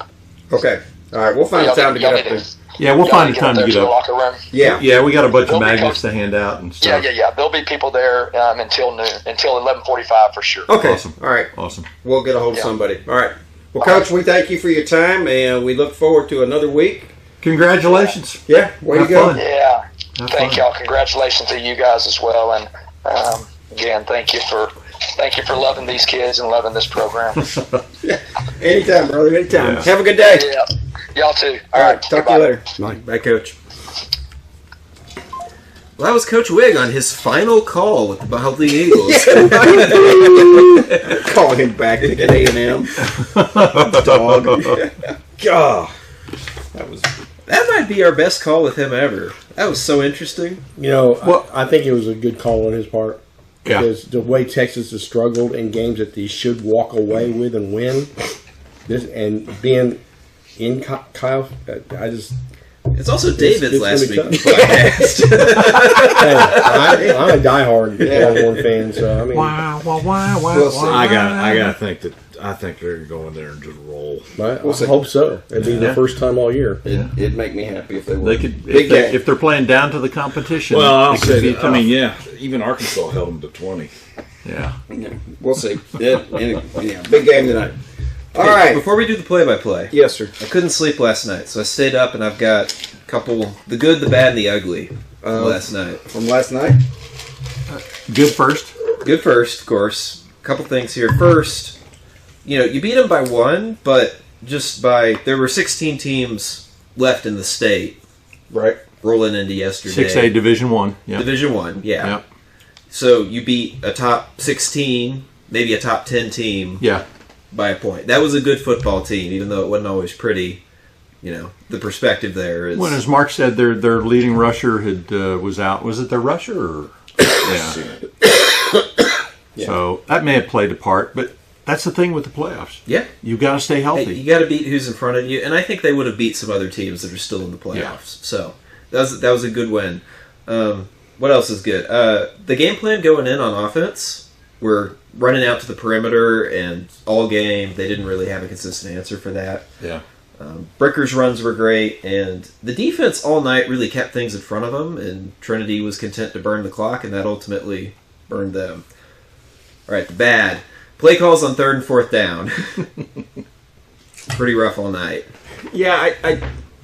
Okay. All right. We'll find time to get up there. Yeah, we'll find a time to get the up. locker room. Yeah, we got a bunch of magnets to hand out and stuff. Yeah. There'll be people there until noon, until 11:45 for sure. Okay. Awesome. All right. Awesome. We'll get a hold of somebody. All right. Well, Coach, we thank you for your time, and we look forward to another week. Congratulations. Yeah, way to go. Fun. Yeah. Have Thank fun. y'all. Congratulations to you guys as well. And again, thank you for loving these kids and loving this program. Anytime, brother. Anytime. Yeah. Have a good day. Yeah. Y'all too. All right, talk to you later. Bye, Coach. Well, that was Coach Wig on his final call with the Baldwin Eagles. Calling him back to get A&M. Dog. God. That might be our best call with him ever. That was so interesting. You know, I think it was a good call on his part. Yeah. Because the way Texas has struggled in games that they should walk away with and win, and being in Kyle, It's also David's last week's tough. podcast. Hey, I'm a diehard Longhorn fan, so I mean, I think they're going to go in there and just roll. I hope so. It'd be the first time all year. It'd make me happy if they were. They could if they're playing down to the competition. Well, I'll say be that. I mean, yeah, even Arkansas held them to 20. Yeah. We'll see. Big game tonight. All right. Before we do the play-by-play, Yes, sir. I couldn't sleep last night, so I stayed up and I've got a couple, the good, the bad, and the ugly from last night. From last night? Good first. Good first, of course. A couple things here. First, you beat them by one, but there were 16 teams left in the state. Right. Rolling into yesterday. 6A Division 1. Yeah. Division 1, yeah. Yep. So you beat a top 16, maybe a top 10 team. Yeah. By a point. That was a good football team, even though it wasn't always pretty. The perspective there is. When, as Mark said, their leading rusher was out. Was it their rusher? Or? Yeah. So that may have played a part, but that's the thing with the playoffs. Yeah. You've got to stay healthy. Hey, you got to beat who's in front of you, and I think they would have beat some other teams that are still in the playoffs. Yeah. So that was a good win. What else is good? The game plan going in on offense. We're running out to the perimeter, and all game they didn't really have a consistent answer for that. Yeah. Bricker's runs were great, and the defense all night really kept things in front of them, and Trinity was content to burn the clock, and that ultimately burned them. All right, the bad. Play calls on 3rd and 4th down. Pretty rough all night. Yeah,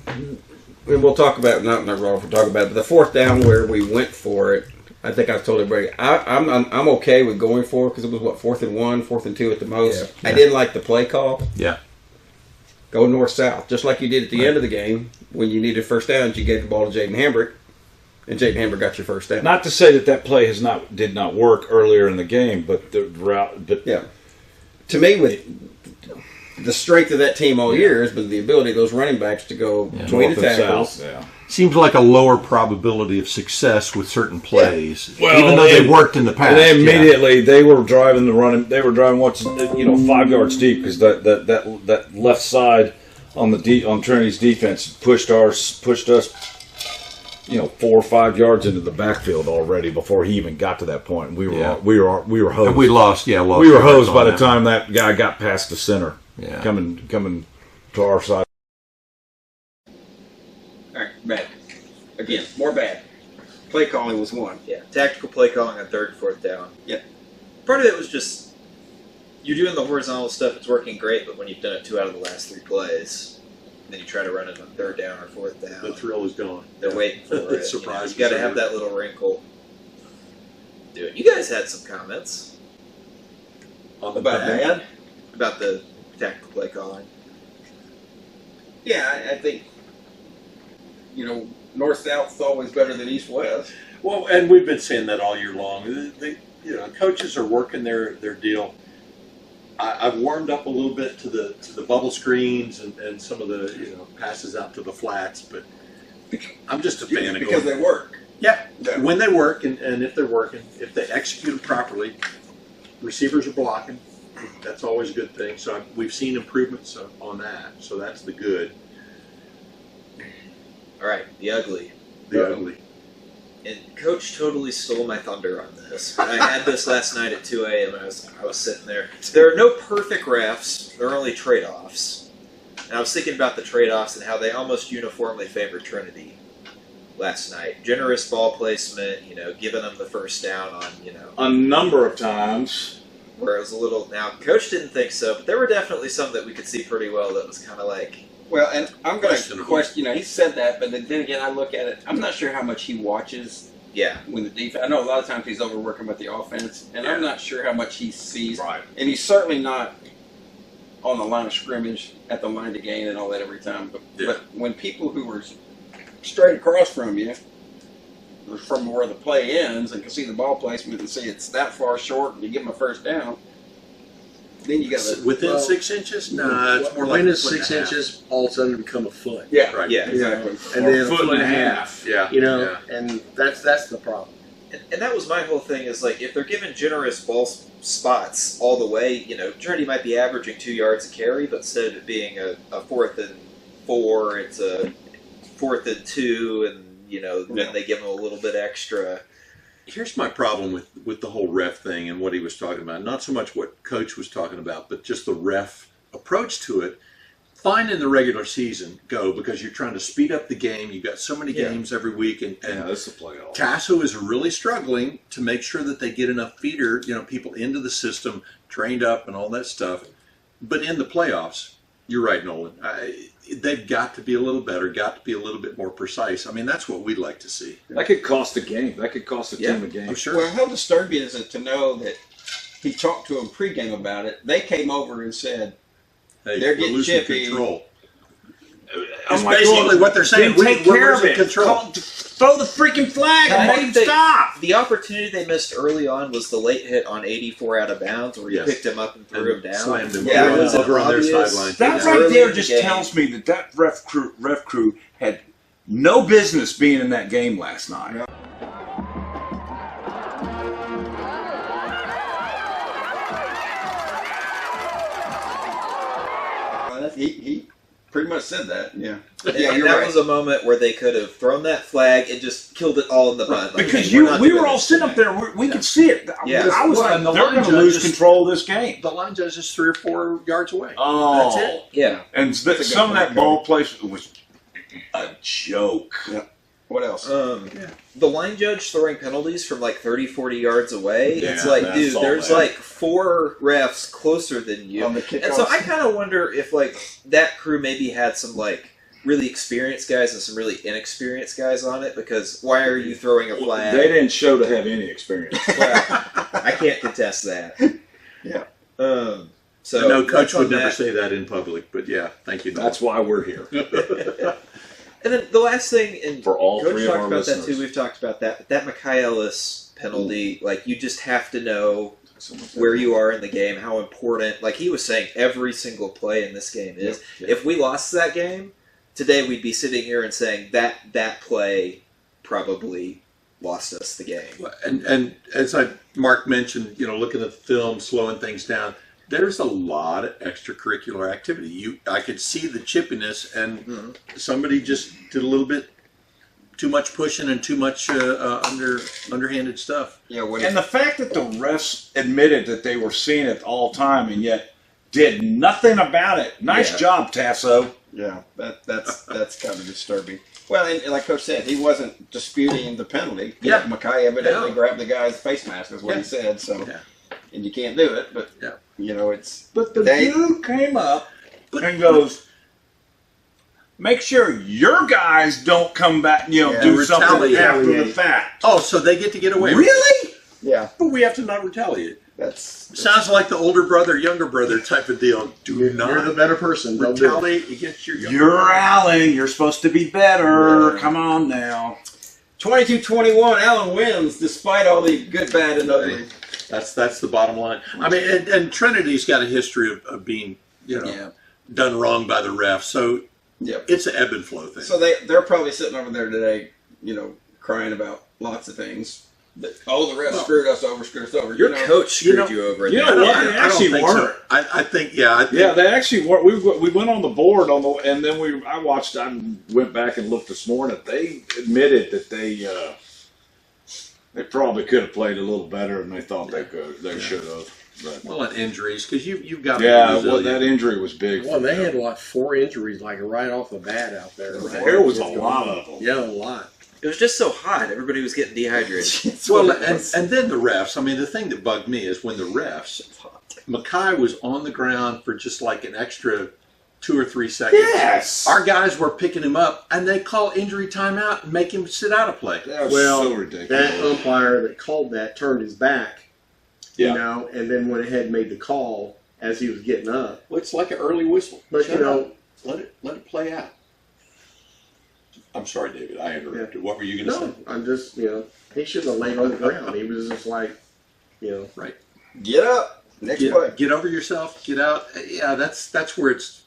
and we'll talk about, not wrong for talking about it, but the 4th down where we went for it, I think I told everybody I'm okay with going for it because it was 4th and 1, 4th and 2 at the most. Yeah. I didn't like the play call. Yeah. Go north-south, just like you did at the end of the game when you needed first downs. You gave the ball to Jaden Hambrick, and Jaden Hambrick got your first down. Not to say that play did not work earlier in the game, but the route. But yeah, to me, with the strength of that team all year has been the ability of those running backs to go between the tackles. Yeah. Seems like a lower probability of success with certain plays, well, even though they've worked in the past. And they immediately they were driving the running. They were driving 5 yards deep because that left side on Trinity's defense pushed us 4 or 5 yards into the backfield already before he even got to that point. We were hosed. And we lost. Yeah, we were hosed by the time that guy got past the center. Yeah, coming to our side. All right, bad. Again, more bad. Play calling was one. Yeah, tactical play calling on 3rd and 4th down. Yeah. Part of it was just, you're doing the horizontal stuff, it's working great, but when you've done it 2 out of the last 3 plays, then you try to run it on 3rd down or 4th down. the thrill is gone. They're waiting for it. Surprise. You got to have that little wrinkle. Dude, you guys had some comments. About bad? About the tactical play calling. Yeah, I think, north-south is always better than east-west. Well, and we've been saying that all year long. Coaches are working their deal. I've warmed up a little bit to the bubble screens and some of the passes out to the flats, but I'm just a fan of because they work. Yeah, when they work and if they're working, if they execute them properly, receivers are blocking. That's always a good thing. So we've seen improvements on that. So that's the good. All right, the ugly. The ugly. And Coach totally stole my thunder on this. I had this last night at 2 a.m. and I was sitting there. There are no perfect refs. There are only trade-offs. And I was thinking about the trade-offs and how they almost uniformly favor Trinity last night. Generous ball placement, giving them the first down on, A number of times. Where it was a little... Now, Coach didn't think so, but there were definitely some that we could see pretty well that was kind of like... Well, and I'm going to question, he said that, but then again, I look at it, I'm not sure how much he watches when the defense, I know a lot of times he's overworking with the offense, and I'm not sure how much he sees. Right. And he's certainly not on the line of scrimmage, at the line to gain and all that every time. But when people who were straight across from you, from where the play ends, and can see the ball placement and see it's that far short, and you give them a first down, then you got to within 6 inches. No, it's more when like it's 6 inches, all of a sudden become a foot. Yeah, Right. Yeah, exactly. And Or then a foot and a half. Yeah, You know, and that's the problem. and that was my whole thing. Is like if they're given generous ball spots all the way, you know, Trinity might be averaging 2 yards a carry, but instead of it being a 4th and 4, it's a 4th and 2, and you know, then they give them a little bit extra. Here's my problem with the whole ref thing and what he was talking about. Not so much what Coach was talking about, but just the ref approach to it. Fine in the regular season, go, because you're trying to speed up the game. You've got so many games every week, and that's the playoff. Tasso is really struggling to make sure that they get enough feeder, people into the system, trained up and all that stuff. But in the playoffs, you're right, Nolan. They've got to be a little better, got to be a little bit more precise. I mean, that's what we'd like to see. That could cost a game. That could cost a team a game. I'm sure. Well, how disturbing is it to know that he talked to them pregame about it? They came over and said, Hey, they're we're getting losing chippy. control. I'm It's like, basically well, what they're saying. then take We're care of losing it. control. Throw the freaking flag and I make think it stop. The opportunity they missed early on was the late hit on 84 out of bounds, where he Yes. picked him up and threw him down. Slammed him Yeah, it was over on their obvious- sideline. That Yeah. right Early there in the just game. tells me that ref crew had no business being in that game last night. He pretty much said that. Yeah. And, Yeah, and you're that right. was a moment where they could have thrown that flag and just killed it all in the bud. Like, Because hey, we're not we doing were all this sitting up tonight. there. We could see it. Yeah. I was like, And the they're line going to lose judges- control of this game. The line judge is 3 or 4 yards away. Oh, That's it. Yeah. And some of that ball placement was a joke. Yeah. What else? The line judge throwing penalties from like 30, 40 yards away. It's Yeah, like, that's dude, all there's bad. like 4 refs closer than you. On the kickoff. And so I kind of wonder if like that crew maybe had some like really experienced guys and some really inexperienced guys on it, because why are you throwing a flag? They didn't show to have any experience. Well, I can't contest that. Yeah. So I know Coach that's on would never that. say that in public, but yeah, thank you. Nolan. That's why we're here. And then the last thing, and For all Coach three of talked our about that listeners. too. We've talked about that. But that Mekhi Ellis penalty, like you just have to know where you are in the game, how important. Like he was saying, every single play in this game is. Yep. If we lost that game today, we'd be sitting here and saying that play probably lost us the game. And as Mark mentioned, looking at the film, slowing things down, there's a lot of extracurricular activity. I could see the chippiness, and somebody just did a little bit too much pushing and too much underhanded stuff. Yeah. What And the fact that the refs admitted that they were seeing it all time and yet did nothing about it. Nice Yeah. job, Tasso. Yeah, that's kind of disturbing. Well, and like Coach said, he wasn't disputing the penalty. Yeah. Mackay evidently Yeah. grabbed the guy's face mask, is what he said. So, and you can't do it, but it's. But the They- dude came up and goes, make sure your guys don't come back, do something retaliate. after the fact. Oh, so they get to get away with it. Really? Yeah, But we have to not retaliate. that's. Sounds like the older brother, younger brother type of deal. You're the better person. Don't do it. retaliate against your younger You're brother. Allen. You're supposed to be better. Yeah. Come on now. 22-21, Allen wins despite all the good, bad, and ugly. That's the bottom line. I mean, and Trinity's got a history of being, done wrong by the refs. So Yep. it's an ebb and flow thing. So they're probably sitting over there today, crying about lots of things. That, the refs screwed us over. Your coach screwed you over. You know at the what? end. They actually think weren't. so. I think, I think Yeah, they actually were. We went on the board and then I went back and looked this morning. They admitted that they probably could have played a little better than they thought they could. They should have. But. well, and injuries, because you've got to Yeah, be well, resilient. that injury was big. Well, they had 4 injuries right off the bat out there. There was a lot of them. Yeah, a lot. It was just so hot. Everybody was getting dehydrated. Well, and then the refs. I mean, the thing that bugged me is when the refs, Mackay was on the ground for just like an extra 2 or 3 seconds. Yes. Our guys were picking him up, and they call injury timeout and make him sit out of play. That was Well, so ridiculous. that umpire that called that turned his back, Yeah. and then went ahead and made the call as he was getting up. Well, it's like an early whistle. But Shut you know, up. let it play out. I'm sorry, David. I interrupted. What were you going to say? I'm just, he shouldn't have laid on the ground. He was just like, Right. Get up. Next play. Get over yourself. Get out. Yeah, that's where it's.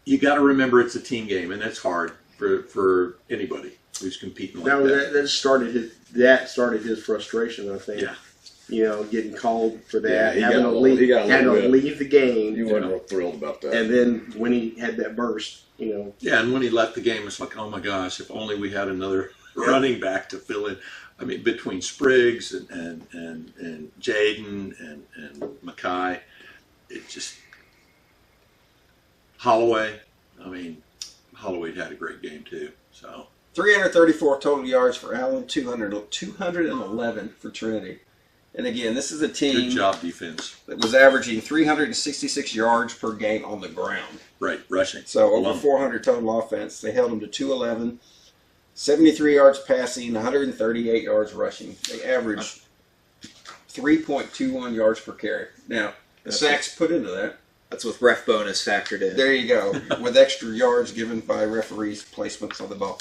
You got to remember it's a team game, and it's hard for anybody who's competing like that. That started his frustration, I think. Yeah. Getting called for that, Yeah, having to leave the He game. wasn't real thrilled about that. And then when he had that burst, Yeah, and when he left the game, it's like, oh my gosh, if only we had another running back to fill in. I mean, between Spriggs and Jaden and Mackay, it just Holloway. I mean, Holloway had a great game too. So 334 total yards for Allen, 211 for Trinity. And again, this is a team good job defense. that was averaging 366 yards per game on the ground. Right, rushing. So over 400 total offense. They held them to 211, 73 yards passing, 138 yards rushing. They averaged 3.21 yards per carry. Now, the sacks put into that. That's with ref bonus factored in. There you go, with extra yards given by referees' placements on the ball.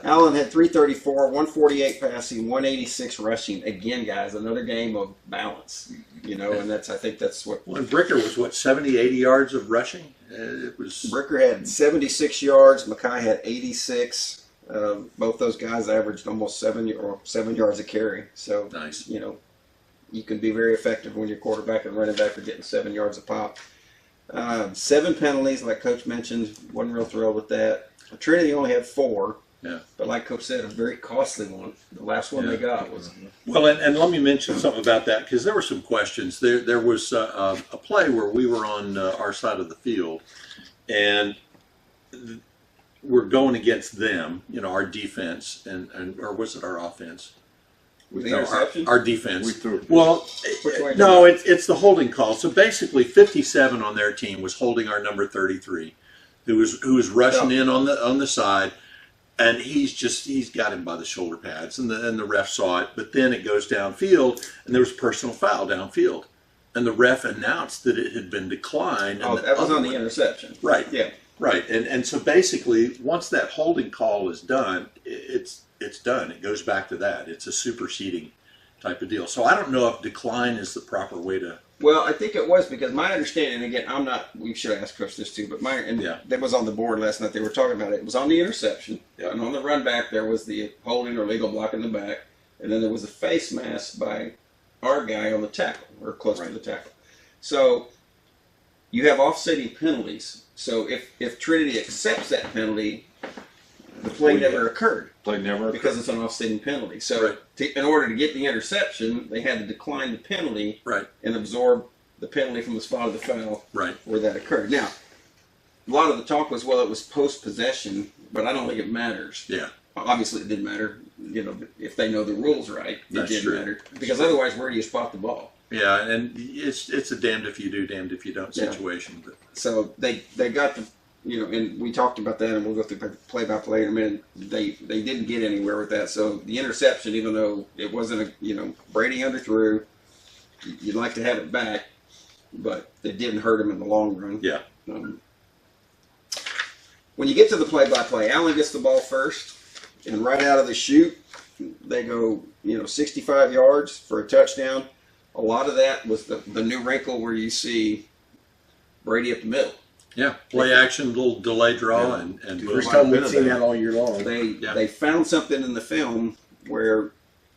Allen had 334, 148 passing, 186 rushing. Again, guys, another game of balance. And I think that's what. Well, and Bricker was 70, 80 yards of rushing. It was. Bricker had 76 yards. Mackay had 86. Both those guys averaged almost 7 yards a carry. So Nice. You can be very effective when your quarterback and running back are getting 7 yards a pop. 7 penalties, like Coach mentioned. Wasn't real thrilled with that. Trinity only had 4. Yeah. But like Coach said, a very costly one. The last one they got was. Well, and let me mention something about that because there were some questions. There was a play where we were on our side of the field, and we're going against them. Our defense, or was it our offense? The interception? Our defense. We threw it. Well, Which way no, it's the holding call. So basically, 57 on their team was holding our number 33, who was rushing in on the side. And he's got him by the shoulder pads, and the ref saw it. But then it goes downfield, and there was a personal foul downfield, and the ref announced that it had been declined. Oh, that was on the interception. Right. Yeah. Right. And so basically, once that holding call is done, it's done. It goes back to that. It's a superseding type of deal. So I don't know if decline is the proper way to. Well, I think it was because my understanding, again, we should ask Coach this too, but that was on the board last night. They were talking about it. It was on the interception. Yeah. And on the run back, there was the holding or legal block in the back. And then there was a face mask by our guy on the tackle, or close to the tackle. So you have offsetting penalties. So if Trinity accepts that penalty, the play never occurred. Because it's an offsetting penalty. So in order to get the interception, they had to decline the penalty and absorb the penalty from the spot of the foul where that occurred. Now, a lot of the talk was, well, it was post-possession, but I don't think it matters. Yeah. Obviously, it didn't matter. If they know the rules right, it didn't matter. Because otherwise, where do you spot the ball? Yeah, and it's a damned if you do, damned if you don't situation. But. So they got the. And we talked about that, and we'll go through play-by-play in a minute. They didn't get anywhere with that. So the interception, even though it wasn't Brady underthrew, you'd like to have it back, but it didn't hurt him in the long run. Yeah. When you get to the play-by-play, Allen gets the ball first, and right out of the chute, they go 65 yards for a touchdown. A lot of that was the new wrinkle where you see Brady up the middle. Yeah, play action, little delay draw, and first time we've seen that all year long. They found something in the film where,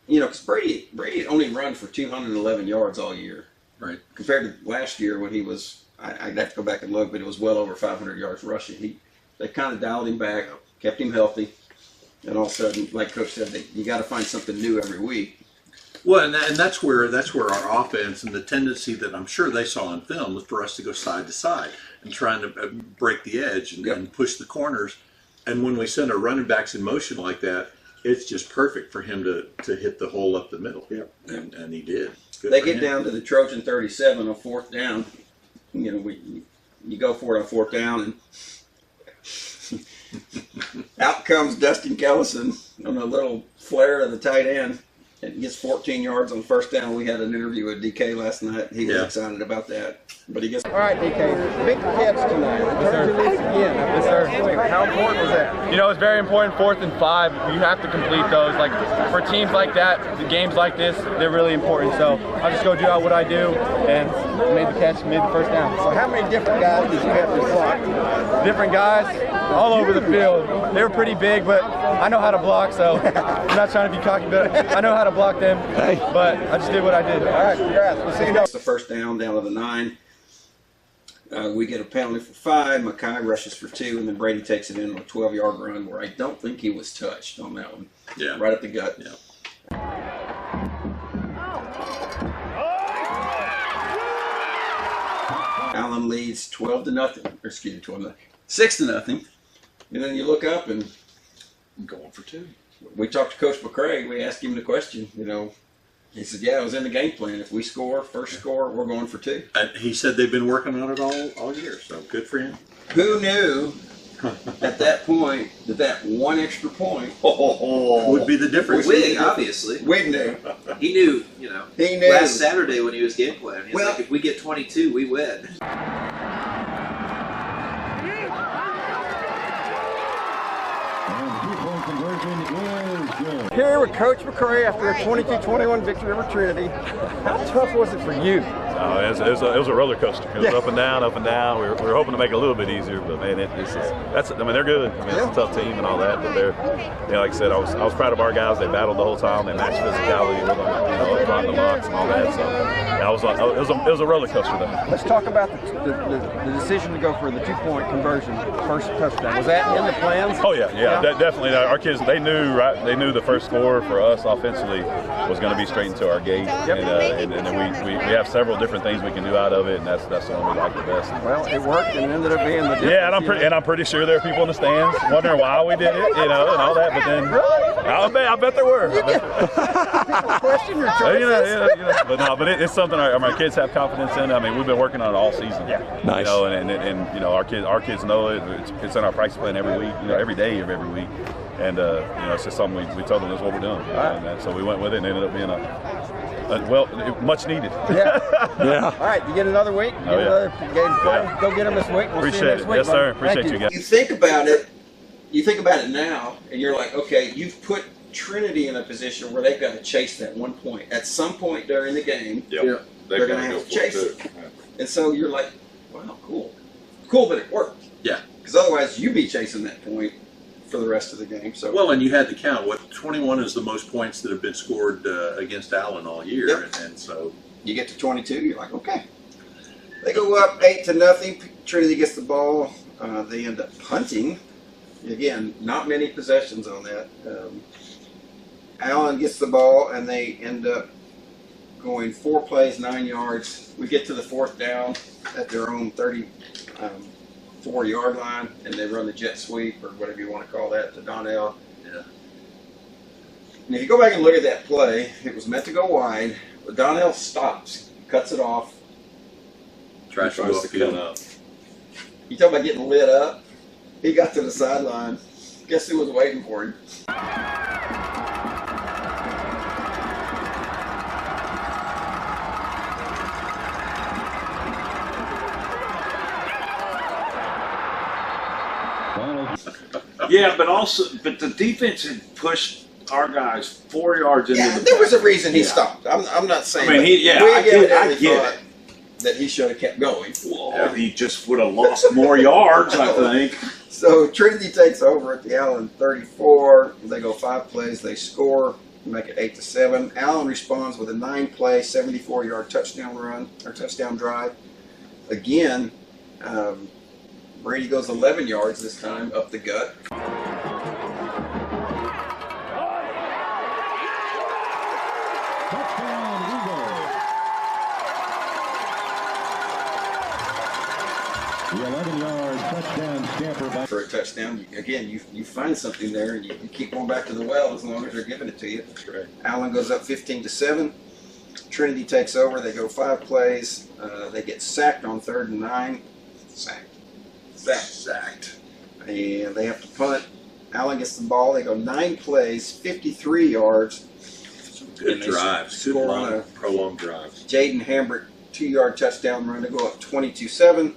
because Brady only run for 211 yards all year, right? Compared to last year when he was, I'd have to go back and look, but it was well over 500 yards rushing. They kind of dialed him back, kept him healthy, and all of a sudden, like Coach said, you got to find something new every week. Well, and that's where our offense and the tendency that I'm sure they saw in film was for us to go side to side and trying to break the edge and push the corners. And when we send our running backs in motion like that, it's just perfect for him to hit the hole up the middle. Yep. And he did. They get down to the Trojan 37 on fourth down. You go for it on fourth down, and out comes Dustin Kellison on a little flare to the tight end. and gets 14 yards on first down. We had an interview with DK last night. He was excited about that. But he gets. All right, DK, big catch tonight. Yes, sir. How important was that? You know, it's very important. 4th and 5, you have to complete those. Like for teams like that, the games like this, they're really important. So I just go do out what I do and made the catch, made the first down. So how many different guys did you have to block? Different guys all over the field. They were pretty big, but I know how to block, so I'm not trying to be cocky, but I know how to block them. But I just did what I did. All right, congrats. We'll see you guys. The first down to the 9. We get a penalty for 5. Mackay rushes for 2, and then Brady takes it in on a 12-yard run where I don't think he was touched on that one. Yeah. Right up the gut. Yeah. Allen leads 6-0. And then you look up and Going for 2. we talked to Coach McCray. We asked him the question, He said, yeah, it was in the game plan. If we score, first score, we're going for 2. He said they've been working on it all year, so good for him. Who knew at that point that one extra point would be the difference? Wig, obviously. Wig knew. He knew, He knew. last Saturday when he was game planning. He's Well- like, if we get 22, we win. Here with Coach McCray after a 22-21 victory over Trinity. How tough was it for you? It was a roller coaster. It was up and down, up and down. We were hoping to make it a little bit easier, but man, they're good. It's a tough team and all that, but like I said, I was proud of our guys. They battled the whole time. They matched physicality with them, on the locks and all that. So it was a roller coaster though. Let's talk about the decision to go for the 2-point conversion, first touchdown. Was that in the plans? Oh yeah. Definitely. Our kids, they knew the first score for us offensively was going to be straight into our gate, and then we have several different things we can do out of it, and that's the one we like the best. Well, it worked, and it ended up being the difference. Yeah, and I'm pretty sure there are people in the stands wondering why we did it, and all that. But then I bet there were. People question your choices. But it's something our kids have confidence in. I mean, we've been working on it all season. Yeah, nice. And our kids know it. It's in our practice plan every week. Every day of every week. And it's just something we told them that's what we're doing. And so we went with it, and it ended up being much needed. Yeah. All right, you get another week. Another game play. Go get them this week. We'll see you next week. Yes, sir. Appreciate you guys. You think about it now, and you're like, okay, you've put Trinity in a position where they've got to chase that 1 point. At some point during the game, they're going to have to chase it. And so you're like, wow, cool. Cool that it worked. Yeah. Because otherwise you'd be chasing that point for the rest of the game. So well, and you had to count. 21 is the most points that have been scored against Allen all year. Yep. And so you get to 22, you're like, okay. They go up 8-0. Trinity gets the ball. They end up punting. Again, not many possessions on that. Allen gets the ball, and they end up going 4 plays, 9 yards. We get to the 4th down at their own 34-yard line, and they run the jet sweep, or whatever you want to call that, to Donnell. Yeah. And if you go back and look at that play, it was meant to go wide, but Donnell stops, cuts it off. tries to go upfield. You talk about getting lit up. He got to the sideline. Guess who was waiting for him? Yeah, but the defense had pushed our guys 4 yards into the there was a reason he stopped. I'm not saying. I mean, I get it. That he should have kept going. Well, he just would have lost more yards, I think. So Trinity takes over at the Allen 34. They go 5 plays. They score, make it 8-7. Allen responds with a 9-play, 74-yard touchdown run or touchdown drive. Again, Brady goes 11 yards this time up the gut. For a touchdown, again, you find something there, and you keep going back to the well as long as they're giving it to you. That's right. Allen goes up 15-7. Trinity takes over. They go 5 plays. They get sacked on 3rd and 9. Sacked. And they have to punt. Allen gets the ball. They go 9 plays, 53 yards. Good And they drives. Good score long, on a prolonged drives. Jaden Hambrick 2-yard touchdown run to go up 22-7.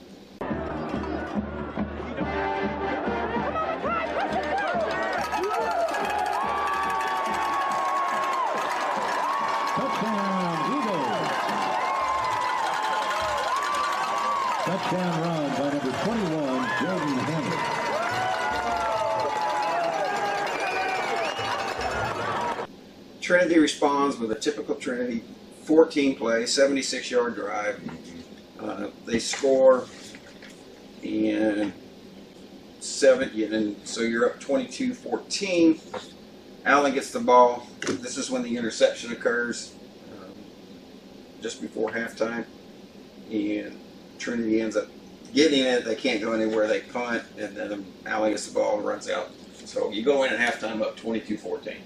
Touchdown run by number 21, Jaden Hambrick. Trinity responds with a typical Trinity 14-play, 76-yard drive. They score, and so you're up 22-14. Allen gets the ball. This is when the interception occurs, just before halftime, and Trinity ends up getting it. They can't go anywhere. They punt, and then Allen gets the ball and runs out. So you go in at halftime up 22-14.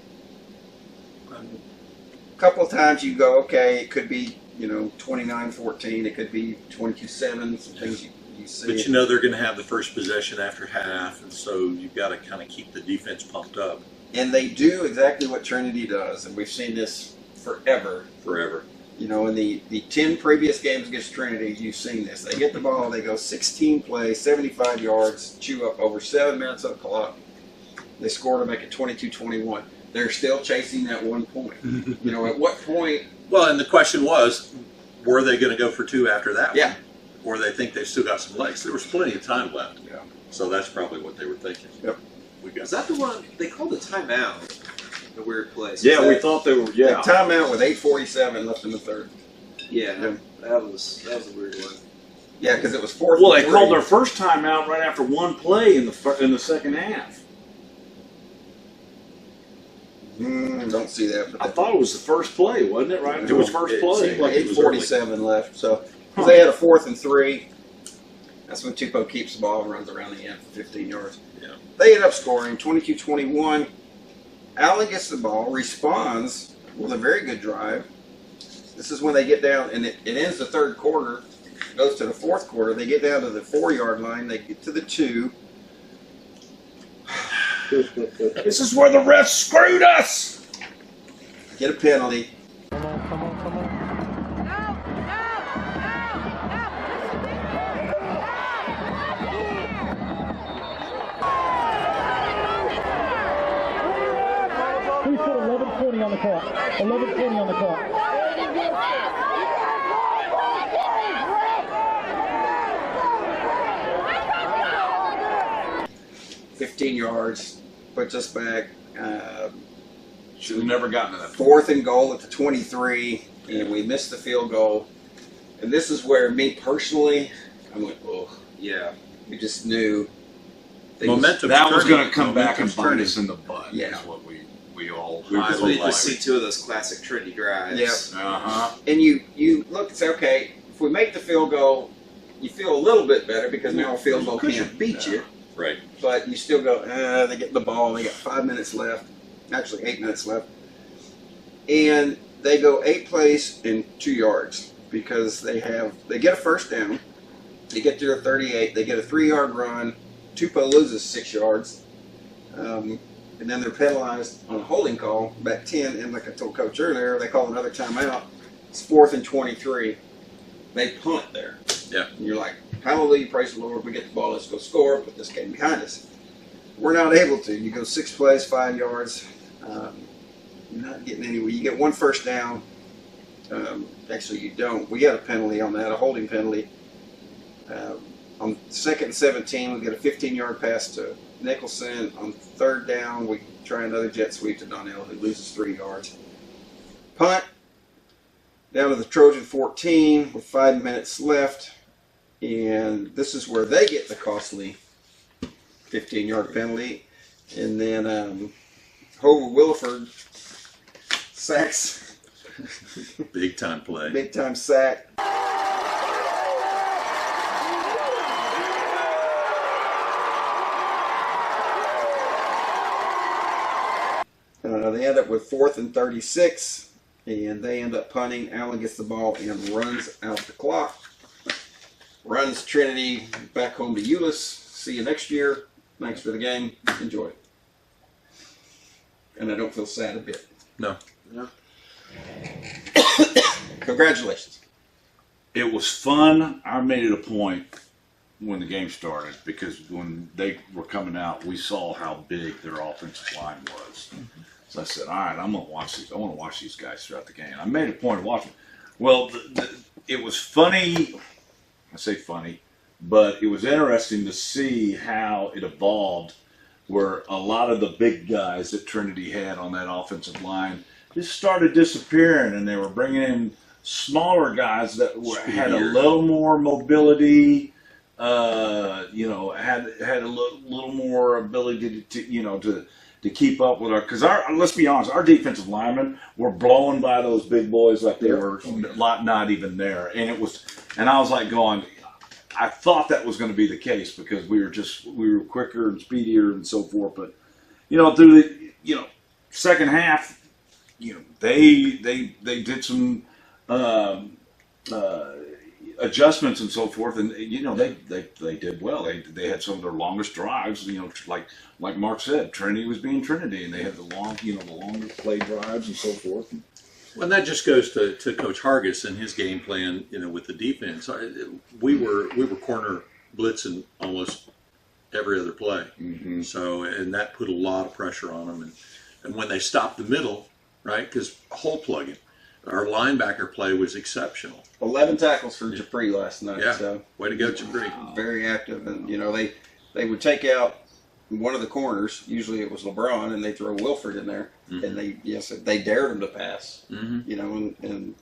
A couple of times you go, okay, it could be 29-14. It could be 22-7. Some things you see. But you know they're going to have the first possession after half, and so you've got to kind of keep the defense pumped up. And they do exactly what Trinity does, and we've seen this forever. Forever. In the 10 previous games against Trinity, you've seen this. They get the ball, they go 16 plays, 75 yards, chew up over 7 minutes of the clock. They score to make it 22-21. They're still chasing that 1 point. At what point? Well, and the question was, were they going to go for 2 after that Yeah. one? Or they think they've still got some legs. There was plenty of time left. Yeah. So that's probably what they were thinking. Yep. Is that the one they called a timeout? A weird place. Yeah, we thought they were. Yeah, timeout with 8:47 left in the third. Yeah, that was a weird one. Yeah, because it was 4th. Well, they called their first timeout right after 1 play in the second half. Don't see that. But I thought it was the first play, wasn't it? Right, it was first play. Like 8:47 left. So because they had a 4th and 3. That's when Tupou keeps the ball and runs around the end for 15 yards. Yeah. They end up scoring 22-21. Allen gets the ball, responds with a very good drive. This is when they get down, and it ends the third quarter, goes to the fourth quarter. They get down to the 4-yard line. They get to the 2. This is where the refs screwed us. Get a penalty. He put 11:20 on the clock. 11:20 on the clock. 15 yards, puts us back. Should have never gotten to that. 4th and goal at the 23, and we missed the field goal. And this is where me personally, I went, oh, yeah. We just knew. Momentum. That was going to come back and Momentum's bite turning. us in the butt. Yeah. Is what we all Because we highlighted. just see 2 of those classic Trinity drives. Yep. And you look and say, okay, if we make the field goal, you feel a little bit better because now a field goal can't beat you. Right. But you still go, they get the ball, they got 5 minutes left, actually 8 minutes left. And they go 8 plays in 2 yards because they get a first down, they get to their 38, they get a 3-yard run, Tupou loses 6 yards, and then they're penalized on a holding call, back 10, and like I told Coach earlier, they call another timeout. It's 4th and 23. They punt there. Yeah. And you're like, hallelujah, praise the Lord, we get the ball, let's go score, put this game behind us. We're not able to. You go 6 plays, 5 yards. You're not getting anywhere. You get 1 first down. Actually, you don't. We got a penalty on that, a holding penalty. On 2nd and 17, we get a 15-yard pass to Nicholson. On 3rd down, we try another jet sweep to Donnell, who loses 3 yards. Punt down to the Trojan 14 with 5 minutes left. And this is where they get the costly 15-yard penalty. And then Hoover Williford sacks. Big time play. Big time sack. They end up with 4th and 36, and they end up punting. Allen gets the ball and runs out the clock. Runs Trinity back home to Euless. See you next year. Thanks for the game. Enjoy. And I don't feel sad a bit. No. No. Congratulations. It was fun. I made it a point when the game started because when they were coming out, we saw how big their offensive line was. So I said, all right, I'm going to watch these. I want to watch these guys throughout the game. I made a point of watching. Well, it was funny. I say funny, but it was interesting to see how it evolved where a lot of the big guys that Trinity had on that offensive line just started disappearing, and they were bringing in smaller guys that had a little more mobility, had a little more ability to keep up with because let's be honest, our defensive linemen were blowing by those big boys like they were not even there, and I was like going, I thought that was going to be the case because we were quicker and speedier and so forth, but through the second half, they did some adjustments and so forth, and they did well. They had some of their longest drives. Like Mark said, Trinity was being Trinity, and they had the longer play drives and so forth. Well, and that just goes to Coach Hargis and his game plan. With the defense, we were corner blitzing almost every other play. Mm-hmm. So, and that put a lot of pressure on them. And when they stopped the middle, right, because hole plugging. Our linebacker play was exceptional. 11 tackles for Japri last night. Yeah, so way to go, Japri. Very active, and they would take out one of the corners. Usually it was LeBron, and they throw Wilford in there, and they dared him to pass. Mm-hmm. And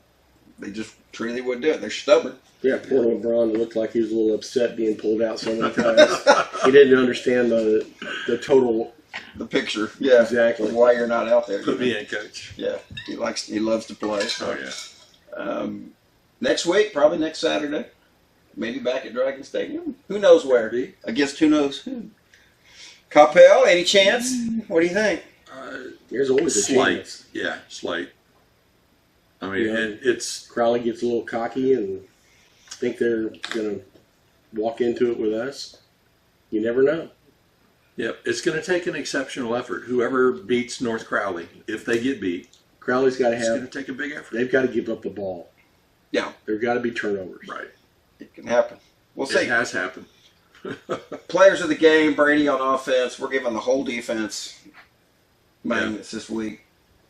they just Trinity wouldn't do it. They're stubborn. Yeah, poor LeBron looked like he was a little upset being pulled out so many times. He didn't understand the total. The picture, yeah, exactly. Why you're not out there? Put me in, Coach. Yeah, he loves to play. Oh yeah. Next week, probably next Saturday, maybe back at Dragon Stadium. Who knows where? Against who knows who? Capel, any chance? What do you think? There's always a chance. Yeah, slight. I mean, and it's Crowley gets a little cocky and think they're going to walk into it with us. You never know. Yep, it's going to take an exceptional effort. Whoever beats North Crowley, if they get beat, Crowley's got to it's going to take a big effort. They've got to give up the ball. Yeah, there've got to be turnovers. Right, it can happen. We'll see. It has happened. Players of the game: Brady on offense. We're giving the whole defense maintenance this week,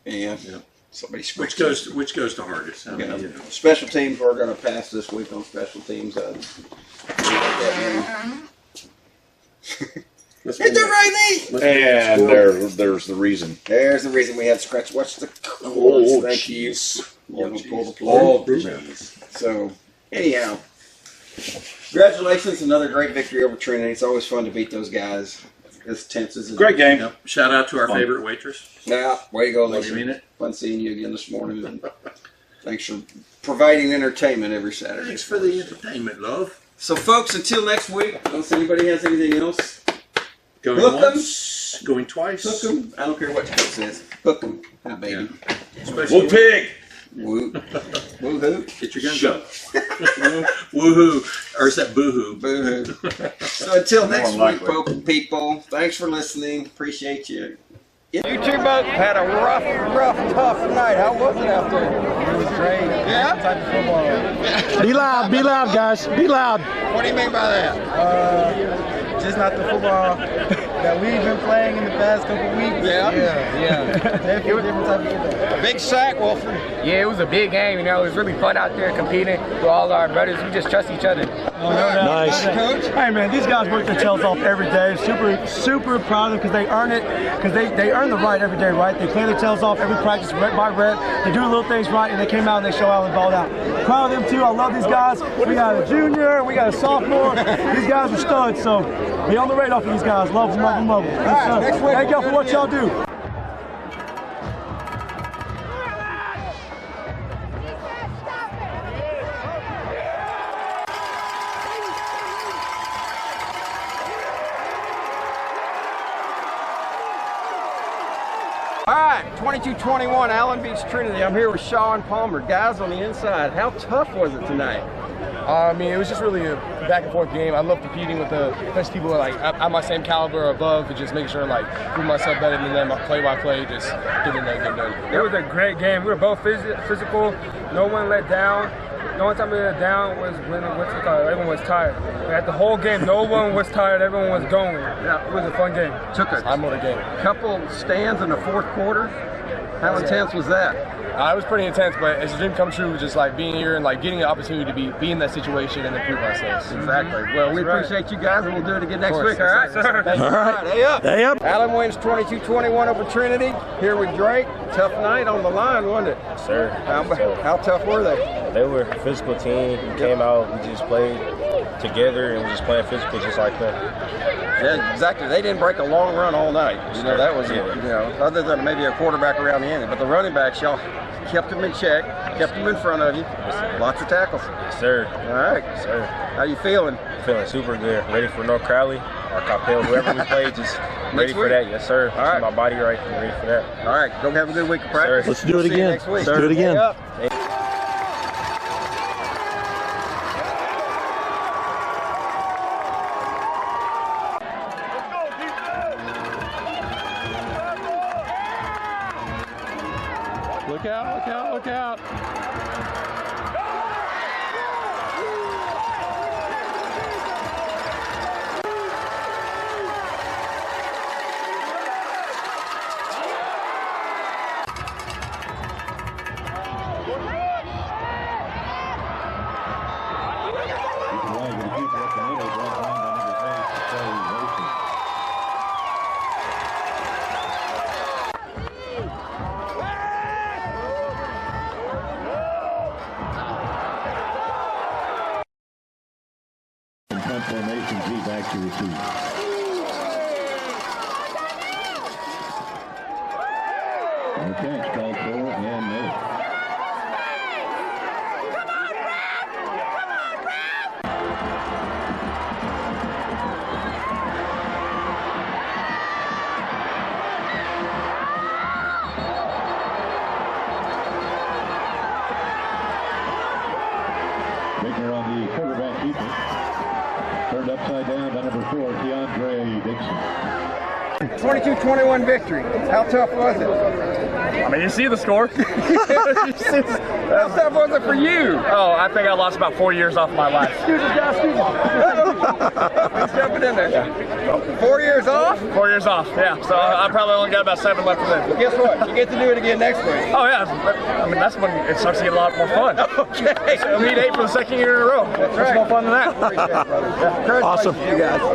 and somebody which goes to Hargis. Special teams. We're going to pass this week on special teams. Hit the right knee! And there's the reason. There's the reason we had scratch. Watch the cords. Thank you. Pull the plug. So, anyhow, congratulations. Another great victory over Trinity. It's always fun to beat those guys. As tense as it great game. Yep. Shout out to our favorite waitress. Yeah, way to go, Lisa. You mean it? Fun seeing you again this morning. And thanks for providing entertainment every Saturday. Thanks for the entertainment, love. So, folks, until next week, unless anybody has anything else, going hook once, going twice. Hook them. I don't care what Coach says. Hook them, baby. Yeah. Woo pig. Woo. Woo-hoo. Get your guns up. Woo-hoo. Or is that boo-hoo? Boo-hoo. So until next week, people, thanks for listening. Appreciate you. You two both had a rough, tough night. How was it out there? It was great. Yeah? Type of football. Be loud, guys. Be loud. What do you mean by that? Just not the football that we've been playing in the past couple weeks. Yeah. Definitely different type of football. Big sack, Wolford. Yeah, it was a big game. It was really fun out there competing with all our brothers. We just trust each other. Nice. Coach? Hey, man, these guys work their tails off every day. Super proud of them because they earn it. Because they earn the right every day, right? They play their tails off every practice, rep by rep. They do little things right, and they came out and they show out and balled out. Proud of them, too. I love these guys. We got a junior. We got a sophomore. These guys are studs, so be on the radar for these guys. Love them. Thank y'all for what y'all do. All right, 22-21, Allen beats Trinity. I'm here with Shaw and Palmer. Guys on the inside, how tough was it tonight? I mean, it was just really a back and forth game. I love competing with the best people like at my same caliber or above, and just making sure like prove myself better than them, play by play, just get in there, get done. It was a great game. We were both physical. No one let down. The only time we let down was when everyone was tired. At the whole game, no one was tired. Everyone was going. Yeah, it was a fun game. Took a couple stands in the fourth quarter. How intense was that? It was pretty intense, but it's a dream come true, just like being here and like getting the opportunity to be in that situation and improve ourselves. Exactly. Well, we appreciate you guys, and we'll do it again next week. All right, sir. Thank you. All right. Hey up. Hey up. Allen wins 22-21 over Trinity. Here with Drake. Tough night on the line, wasn't it? Yes, sir. How tough were they? They were a physical team. We came out, we just played together, and we just playing physical just like that. Yeah, exactly. They didn't break a long run all night. You know, that was, other than maybe a quarterback around the end. But the running backs, y'all kept them in check, kept them in front of you. Lots of tackles. Yes, sir. All right. Yes, sir. How you feeling? Feeling super good. Ready for North Crowley or Capel, whoever we play, just ready for that. Yes, sir. All right. Keep my body right and ready for that. All right. Go have a good week of practice. Let's do it again. Next week. Let's do it again. Hey up. Look out, look out, look out. Formation, Z back to receive. Okay, it's called for and made. Bigger on the quarterback keeper. Turned upside down by number 4, DeAndre Dixon. 22-21 victory. How tough was it? I mean, you see the score. How tough was it for you? Oh, I think I lost about 4 years off my life. Excuse me, guys. He's jumping in there. Yeah. 4 years off? 4 years off, yeah. So I probably only got about 7 left to live. Well, guess what? You get to do it again next week. Oh, yeah. I mean, that's when it starts to get a lot more fun. Okay. Elite 8 for the second year in a row. That's right. What's more fun than that? Appreciate it, brother. Yeah. Awesome. You guys.